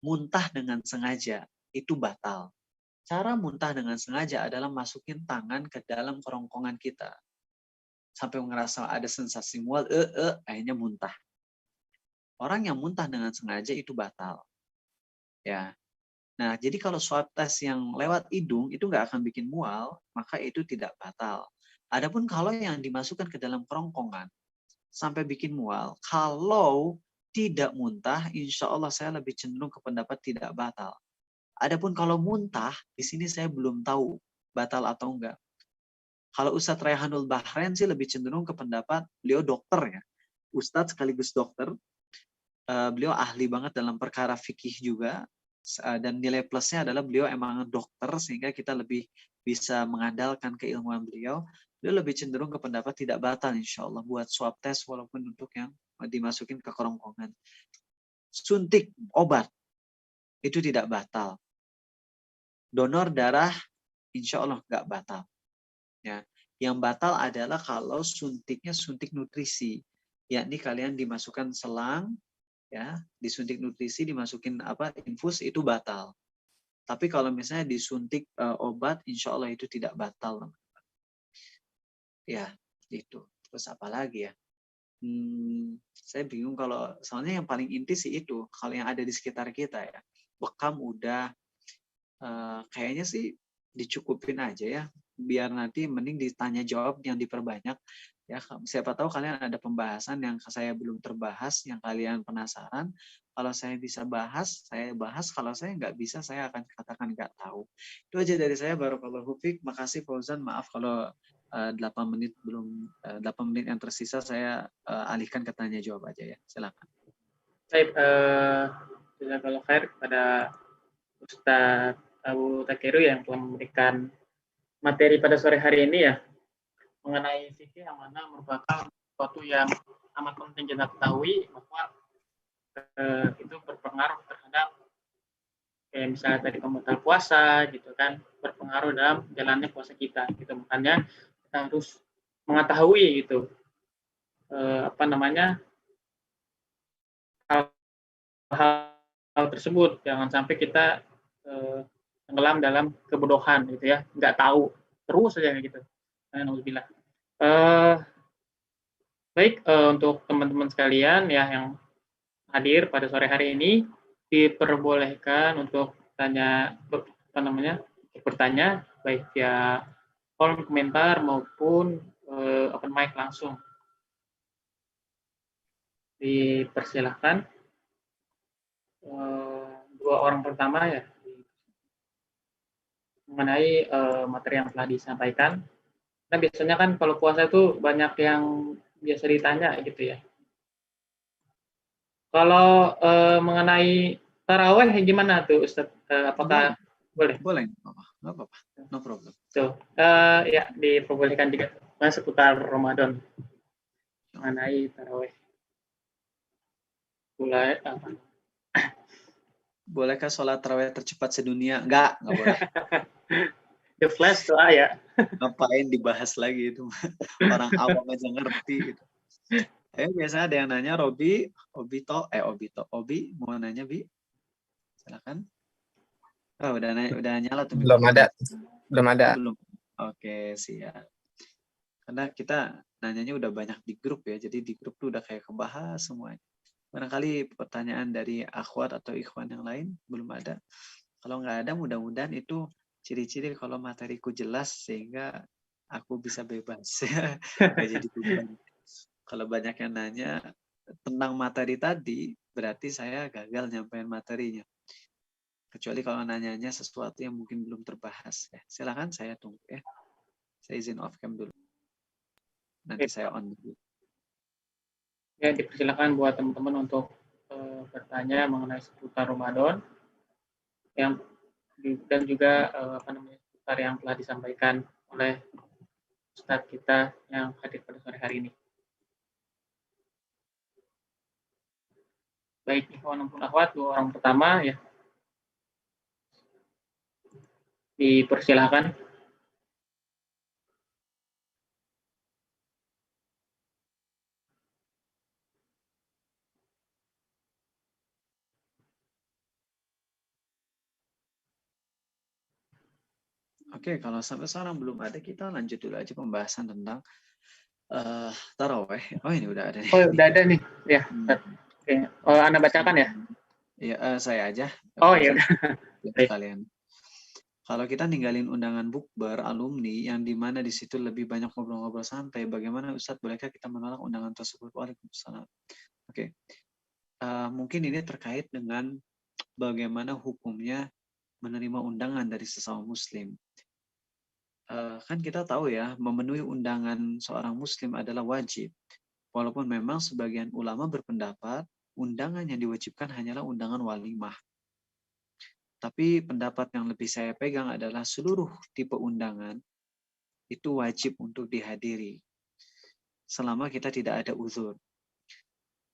muntah dengan sengaja. Itu batal. Cara muntah dengan sengaja adalah masukin tangan ke dalam kerongkongan kita. Sampai ngerasa ada sensasi mual, akhirnya muntah. Orang yang muntah dengan sengaja itu batal. Ya. Nah, jadi kalau swab test yang lewat hidung itu nggak akan bikin mual, maka itu tidak batal. Adapun kalau yang dimasukkan ke dalam kerongkongan sampai bikin mual, kalau tidak muntah, insya Allah saya lebih cenderung ke pendapat tidak batal. Adapun kalau muntah, di sini saya belum tahu batal atau enggak. Kalau Ustadz Raihanul Bahren sih lebih cenderung ke pendapat, beliau dokter ya, Ustadz sekaligus dokter. Beliau ahli banget dalam perkara fikih juga, dan nilai plusnya adalah beliau emang dokter, sehingga kita lebih bisa mengandalkan keilmuan beliau. Beliau lebih cenderung ke pendapat tidak batal insya Allah buat swab test walaupun untuk yang dimasukin ke kerongkongan. Suntik obat itu tidak batal. Donor darah insya Allah nggak batal. Ya, yang batal adalah kalau suntiknya suntik nutrisi, yakni kalian dimasukkan selang, ya, disuntik nutrisi, dimasukin infus, itu batal. Tapi kalau misalnya disuntik obat, insya Allah itu tidak batal. Ya, itu. Terus apa lagi ya? Saya bingung kalau, soalnya yang paling inti sih itu, kalau yang ada di sekitar kita ya, bekam udah, kayaknya sih dicukupin aja ya, biar nanti mending ditanya jawab yang diperbanyak ya. Siapa tahu kalian ada pembahasan yang saya belum terbahas, yang kalian penasaran. Kalau saya bisa bahas, saya bahas. Kalau saya nggak bisa, saya akan katakan nggak tahu. Itu aja dari saya. Barakallahu fiik. Makasih Fauzan, maaf kalau 8 menit belum 8 menit yang tersisa saya alihkan ke tanya jawab aja ya. Silakan. Baik, jazakallahu khair kepada Ustadz Abu Takeru yang telah memberikan materi pada sore hari ini ya, mengenai fikih yang mana merupakan sesuatu yang amat penting kita ketahui, bahwa itu berpengaruh terhadap misalnya tadi pembatal puasa gitu kan, berpengaruh dalam jalannya puasa kita gitu. Makanya kita harus mengetahui gitu hal tersebut. Jangan sampai kita tenggelam dalam kebodohan gitu ya, nggak tahu terus saja gitu. Alhamdulillah. Baik, untuk teman-teman sekalian ya yang hadir pada sore hari ini, diperbolehkan untuk bertanya baik via kolom komentar maupun open mic langsung. Dipersilahkan. Dua orang pertama ya, mengenai materi yang telah disampaikan. Nah, biasanya kan kalau puasa itu banyak yang biasa ditanya gitu ya. Kalau mengenai taraweh gimana tuh Ustadz? Apakah boleh? Boleh, nggak apa-apa, no problem. Tuh, ya diperbolehkan juga seputar Ramadan mengenai taraweh. Boleh apa? Bolehkah sholat tarawih tercepat sedunia? Enggak boleh. The flash doa ya. Ngapain dibahas lagi itu? Orang awam aja ngerti gitu. Biasanya ada yang nanya, Obi mau nanya, Bi? Silakan. Oh, udah nyala tuh. Belum ada. Belum. Oke, siap. Karena kita nanyanya udah banyak di grup ya, jadi di grup tuh udah kayak kebahas semuanya. Barangkali pertanyaan dari akhwat atau ikhwan yang lain belum ada. Kalau nggak ada, mudah-mudahan itu ciri-ciri kalau materiku jelas sehingga aku bisa bebas. Nggak jadi beban. Kalau banyak yang nanya tentang materi tadi, berarti saya gagal nyampein materinya. Kecuali kalau nanyanya sesuatu yang mungkin belum terbahas. Silakan, saya tunggu ya. Saya izin off cam dulu. Nanti saya on dulu. Ya, dipersilakan buat teman-teman untuk bertanya mengenai seputar Ramadan dan juga seputar yang telah disampaikan oleh Ustadz kita yang hadir pada sore hari ini. Baik, ikhwan maupun akhwat, dua orang pertama ya, dipersilakan. Oke, kalau sampai sekarang belum ada, kita lanjut dulu aja pembahasan tentang taraweh. Oh, ini udah ada nih. Oh, udah ada nih. Ya. Oke. Oh, Anda bacakan ya? Iya, saya aja. Oh, iya. Kalian. Kalau kita ninggalin undangan bukber alumni yang dimana di situ lebih banyak ngobrol-ngobrol santai, bagaimana Ustadz, bolehkah kita menolak undangan tersebut? Waalaikumsalam. Oke. mungkin ini terkait dengan bagaimana hukumnya menerima undangan dari sesama muslim. Kan kita tahu ya, memenuhi undangan seorang muslim adalah wajib. Walaupun memang sebagian ulama berpendapat undangan yang diwajibkan hanyalah undangan walimah. Tapi pendapat yang lebih saya pegang adalah seluruh tipe undangan itu wajib untuk dihadiri selama kita tidak ada uzur.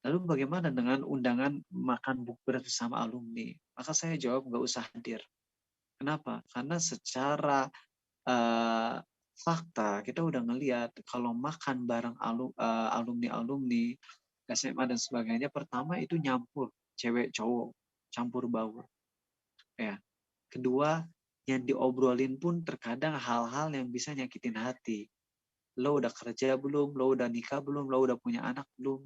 Lalu bagaimana dengan undangan makan bukber bersama alumni? Maka saya jawab nggak usah hadir. Kenapa? Karena secara fakta kita udah ngelihat kalau makan bareng alumni SMA dan sebagainya, pertama itu nyampur cewek cowok, campur baur. Ya. Kedua, yang diobrolin pun terkadang hal-hal yang bisa nyakitin hati. Lo udah kerja belum? Lo udah nikah belum? Lo udah punya anak belum?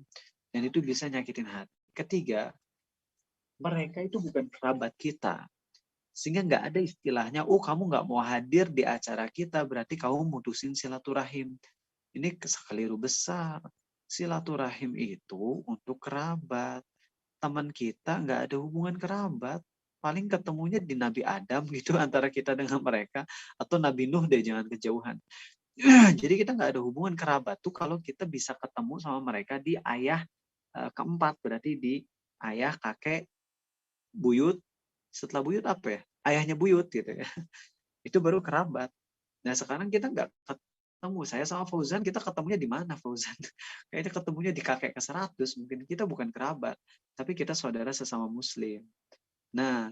Dan itu bisa nyakitin hati. Ketiga, mereka itu bukan kerabat kita. Sehingga nggak ada istilahnya, oh kamu nggak mau hadir di acara kita, berarti kamu mutusin silaturahim. Ini keliru besar. Silaturahim itu untuk kerabat. Teman kita nggak ada hubungan kerabat. Paling ketemunya di Nabi Adam gitu antara kita dengan mereka. Atau Nabi Nuh deh, jangan kejauhan. Jadi kita nggak ada hubungan kerabat tuh kalau kita bisa ketemu sama mereka di ayah keempat. Berarti di ayah, kakek, buyut. Setelah buyut apa ya? Ayahnya buyut gitu ya. Itu baru kerabat. Nah sekarang kita nggak ketemu. Saya sama Fauzan, kita ketemunya di mana Fauzan? Kayaknya ketemunya di kakek ke-100. Mungkin kita bukan kerabat. Tapi kita saudara sesama muslim. Nah,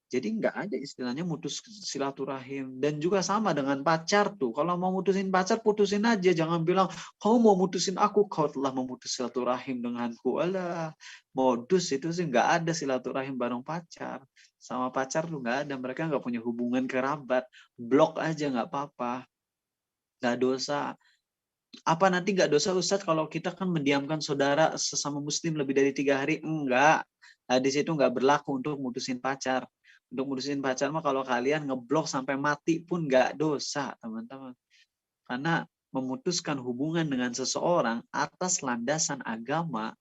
jadi nggak ada istilahnya mutus silaturahim. Dan juga sama dengan pacar tuh. Kalau mau mutusin pacar, putusin aja. Jangan bilang, kamu mau mutusin aku, kau telah memutus silaturahim denganku. Alah, modus itu sih nggak ada silaturahim bareng pacar. Sama pacar tuh nggak ada. Mereka nggak punya hubungan kerabat. Blok aja nggak apa-apa. Nggak dosa. Apa nanti nggak dosa Ustadz kalau kita kan mendiamkan saudara sesama muslim lebih dari 3 hari? Enggak. Hadis itu nggak berlaku untuk mutusin pacar. Untuk mutusin pacar mah kalau kalian ngeblok sampai mati pun nggak dosa, teman-teman. Karena memutuskan hubungan dengan seseorang atas landasan agama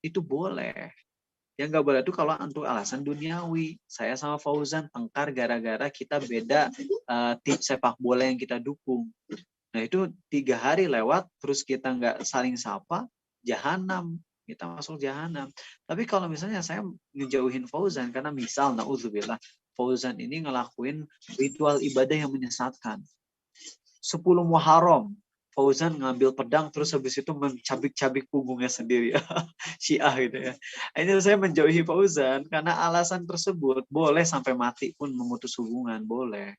itu boleh. Yang nggak boleh itu kalau untuk alasan duniawi. Saya sama Fauzan tengkar gara-gara kita beda tim sepak bola yang kita dukung. Nah itu 3 hari lewat, terus kita nggak saling sapa, jahanam. Kita masuk jahanam. Tapi kalau misalnya saya ngejauhin Fauzan, karena misal, na'udzubillah, Fauzan ini ngelakuin ritual ibadah yang menyesatkan. 10 Muharram, Fauzan ngambil pedang, terus habis itu mencabik-cabik punggungnya sendiri. Syiah gitu ya. Ini saya menjauhi Fauzan, karena alasan tersebut, boleh sampai mati pun memutus hubungan, boleh.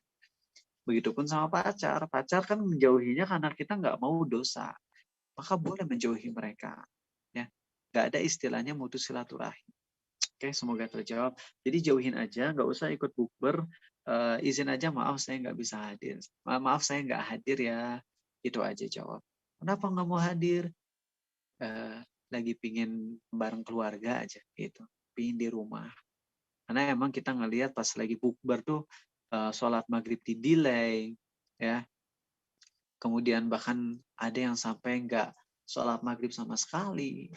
Begitupun sama pacar. Pacar kan menjauhinya karena kita nggak mau dosa. Maka boleh menjauhi mereka. Ya, nggak ada istilahnya mutus silaturahim. Oke, semoga terjawab. Jadi jauhin aja, nggak usah ikut bukber. Izin aja, maaf saya nggak bisa hadir. Maaf saya nggak hadir ya. Itu aja jawab. Kenapa nggak mau hadir? Lagi pingin bareng keluarga aja gitu. Pingin di rumah. Karena emang kita ngelihat pas lagi bukber tuh sholat maghrib di delay, ya. Kemudian bahkan ada yang sampai nggak sholat maghrib sama sekali.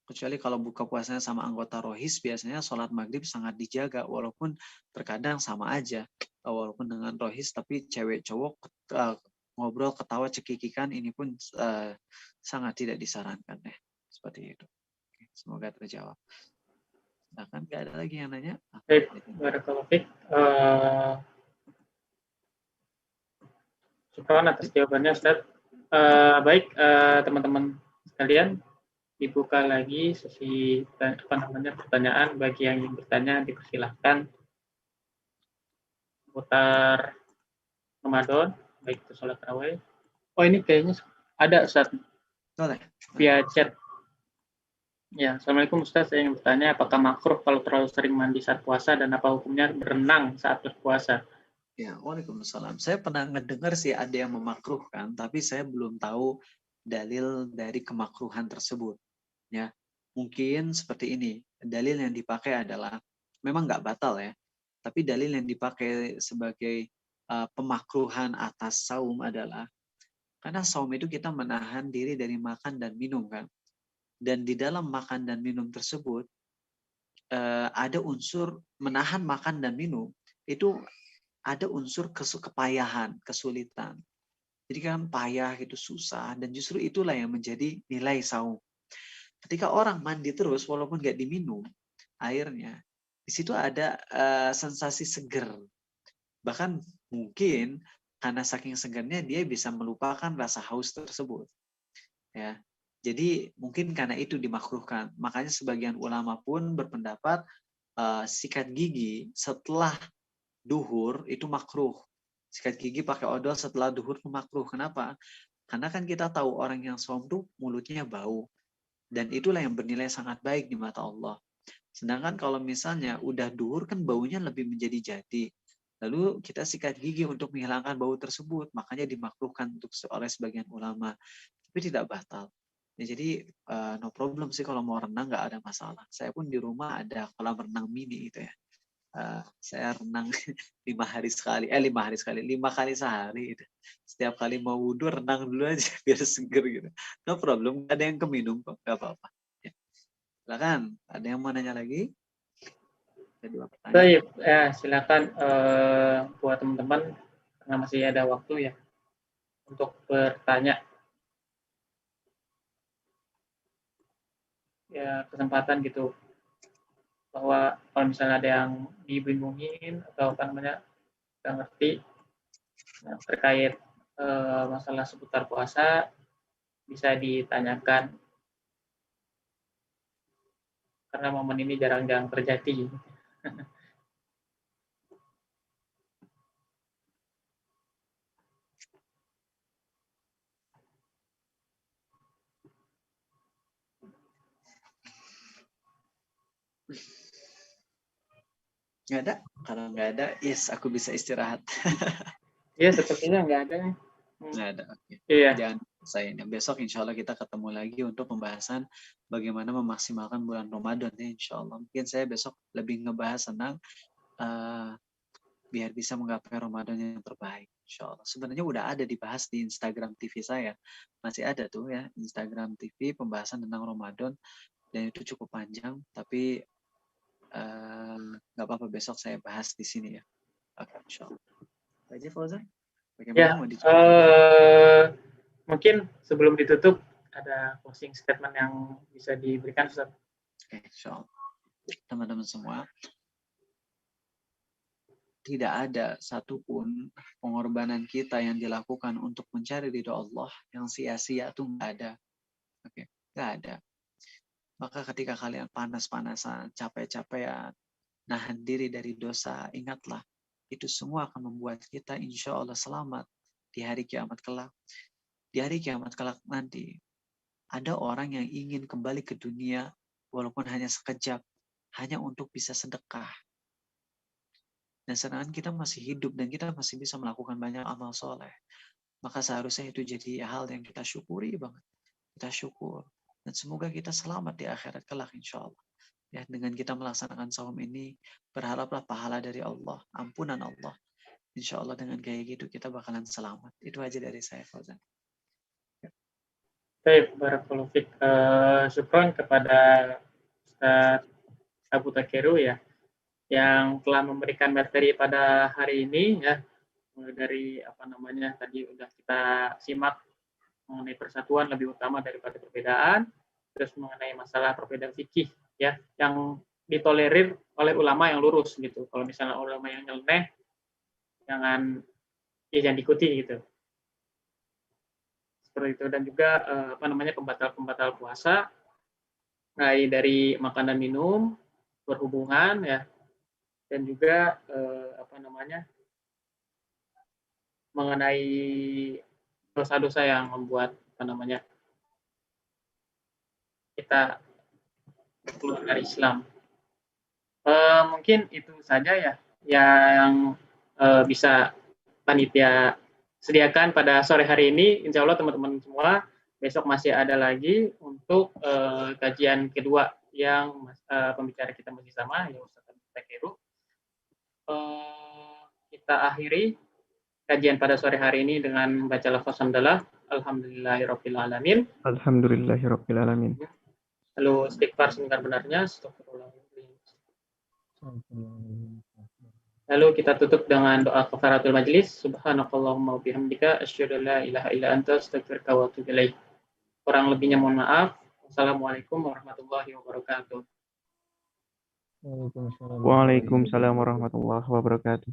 Kecuali kalau buka puasanya sama anggota rohis, biasanya sholat maghrib sangat dijaga, walaupun terkadang sama aja. Walaupun dengan rohis, tapi cewek cowok ngobrol, ketawa, cekikikan, ini pun sangat tidak disarankan deh. Seperti itu. Oke, semoga terjawab. Nah kan nggak ada lagi yang nanya. Baik, barakallahu fiik. Syukran atas jawabannya, Ustaz. Baik, teman-teman sekalian, dibuka lagi sesi pertanyaan. Bagi yang ingin bertanya, dipersilahkan putar Ramadan, baik itu sholat tarawih. Oh, ini kayaknya ada, Ustaz, Boleh. via chat. Ya, Assalamualaikum Ustaz, saya ingin bertanya apakah makruh kalau terlalu sering mandi saat puasa dan apa hukumnya berenang saat berpuasa? Ya, waalaikumsalam. Saya pernah ngedengar sih ada yang memakruhkan, tapi saya belum tahu dalil dari kemakruhan tersebut. Ya, mungkin seperti ini. Dalil yang dipakai adalah memang nggak batal ya, tapi dalil yang dipakai sebagai pemakruhan atas saum adalah karena saum itu kita menahan diri dari makan dan minum kan. dan di dalam makan dan minum tersebut ada unsur menahan makan dan minum, itu ada unsur kepayahan, kesulitan. Jadi kan payah, itu susah, dan justru itulah yang menjadi nilai saum. Ketika orang mandi terus walaupun nggak diminum airnya, di situ ada sensasi seger. Bahkan mungkin karena saking segernya dia bisa melupakan rasa haus tersebut. Ya. Jadi mungkin karena itu dimakruhkan. Makanya sebagian ulama pun berpendapat sikat gigi setelah duhur itu makruh. Sikat gigi pakai odol setelah duhur itu makruh. Kenapa? Karena kan kita tahu orang yang saum tuh mulutnya bau. Dan itulah yang bernilai sangat baik di mata Allah. Sedangkan kalau misalnya udah duhur kan baunya lebih menjadi-jadi. Lalu kita sikat gigi untuk menghilangkan bau tersebut. Makanya dimakruhkan oleh sebagian ulama. Tapi tidak batal. Ya, jadi no problem sih kalau mau renang nggak ada masalah. Saya pun di rumah ada kolam renang mini gitu ya. Saya renang 5 hari sekali, 5 kali sehari gitu. Setiap kali mau wudhu renang dulu aja biar seger gitu. No problem, nggak ada yang keminum kok, nggak apa-apa. Ya. Silakan, ada yang mau nanya lagi? Ada 2 pertanyaan. Baik, ya silakan buat teman-teman karena masih ada waktu ya untuk bertanya. Ya kesempatan gitu bahwa kalau misalnya ada yang dibingungin atau apa namanya nggak ngerti terkait masalah seputar puasa bisa ditanyakan karena momen ini jarang-jarang terjadi. Nggak ada? Kalau nggak ada, yes, aku bisa istirahat. Iya, sepertinya nggak ada nih. Nggak ada, oke. Iya. Jangan saya ini. Besok insya Allah kita ketemu lagi untuk pembahasan bagaimana memaksimalkan bulan Ramadan ya insya Allah. Mungkin saya besok lebih ngebahas tentang biar bisa menggapai Ramadan yang terbaik insya Allah. Sebenarnya udah ada dibahas di Instagram TV saya. Masih ada tuh ya Instagram TV pembahasan tentang Ramadan dan itu cukup panjang tapi nggak apa-apa besok saya bahas di sini ya. Oke, insya Allah. Pak Haji Fauzan, bagaimana Ya, mau dicoba? mungkin sebelum ditutup ada closing statement yang bisa diberikan Ustaz. Oke, insya Allah. Teman-teman semua, tidak ada satupun pengorbanan kita yang dilakukan untuk mencari ridho Allah yang sia-sia itu nggak ada. Oke, nggak ada. Maka ketika kalian panas-panasan, capek-capean, nahan diri dari dosa, ingatlah, itu semua akan membuat kita insya Allah selamat di hari kiamat kelak. Di hari kiamat kelak nanti, ada orang yang ingin kembali ke dunia, walaupun hanya sekejap, hanya untuk bisa sedekah. Dan sedangkan kita masih hidup dan kita masih bisa melakukan banyak amal soleh. Maka seharusnya itu jadi hal yang kita syukuri banget. Kita syukur. Dan semoga kita selamat di akhirat kelak insya Allah. Ya, dengan kita melaksanakan saum ini, berharaplah pahala dari Allah, ampunan Allah. Insya Allah dengan kayak gitu kita bakalan selamat. Itu aja dari saya, Fauzan. Baik, barakallahu fiik. Syukron kepada Ustaz Abu Takeru ya, yang telah memberikan materi pada hari ini ya. Mulai dari apa namanya tadi udah kita simak mengenai persatuan lebih utama daripada perbedaan, terus mengenai masalah perbedaan fikih ya, yang ditolerir oleh ulama yang lurus gitu. Kalau misalnya ulama yang nyeleneh, jangan diikuti gitu. Seperti itu. Dan juga apa namanya pembatal puasa, mulai dari makan dan minum, berhubungan ya, dan juga apa namanya mengenai dosa-dosa yang membuat apa namanya kita keluar dari Islam. Mungkin itu saja ya yang bisa panitia sediakan pada sore hari ini. Insya Allah teman-teman semua besok masih ada lagi untuk kajian kedua yang pembicara kita masih sama, ya Ustaz Takeru. Kita akhiri kajian pada sore hari ini dengan membaca lafaz hamdalah. Alhamdulillahirabbil alamin. Alhamdulillahirabbil alamin. Lalu istighfar sebenar-benarnya, astagfirullahaladzim. Lalu kita tutup dengan doa kafaratul majlis. Subhanakallahumma wa bihamdika asyhadu an la ilaha illa anta astaghfiruka wa atubu ilaik. Kurang lebihnya mohon maaf. Wassalamualaikum warahmatullahi wabarakatuh. Waalaikumsalam warahmatullahi wabarakatuh.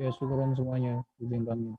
Ya, syukuran semuanya izin kami.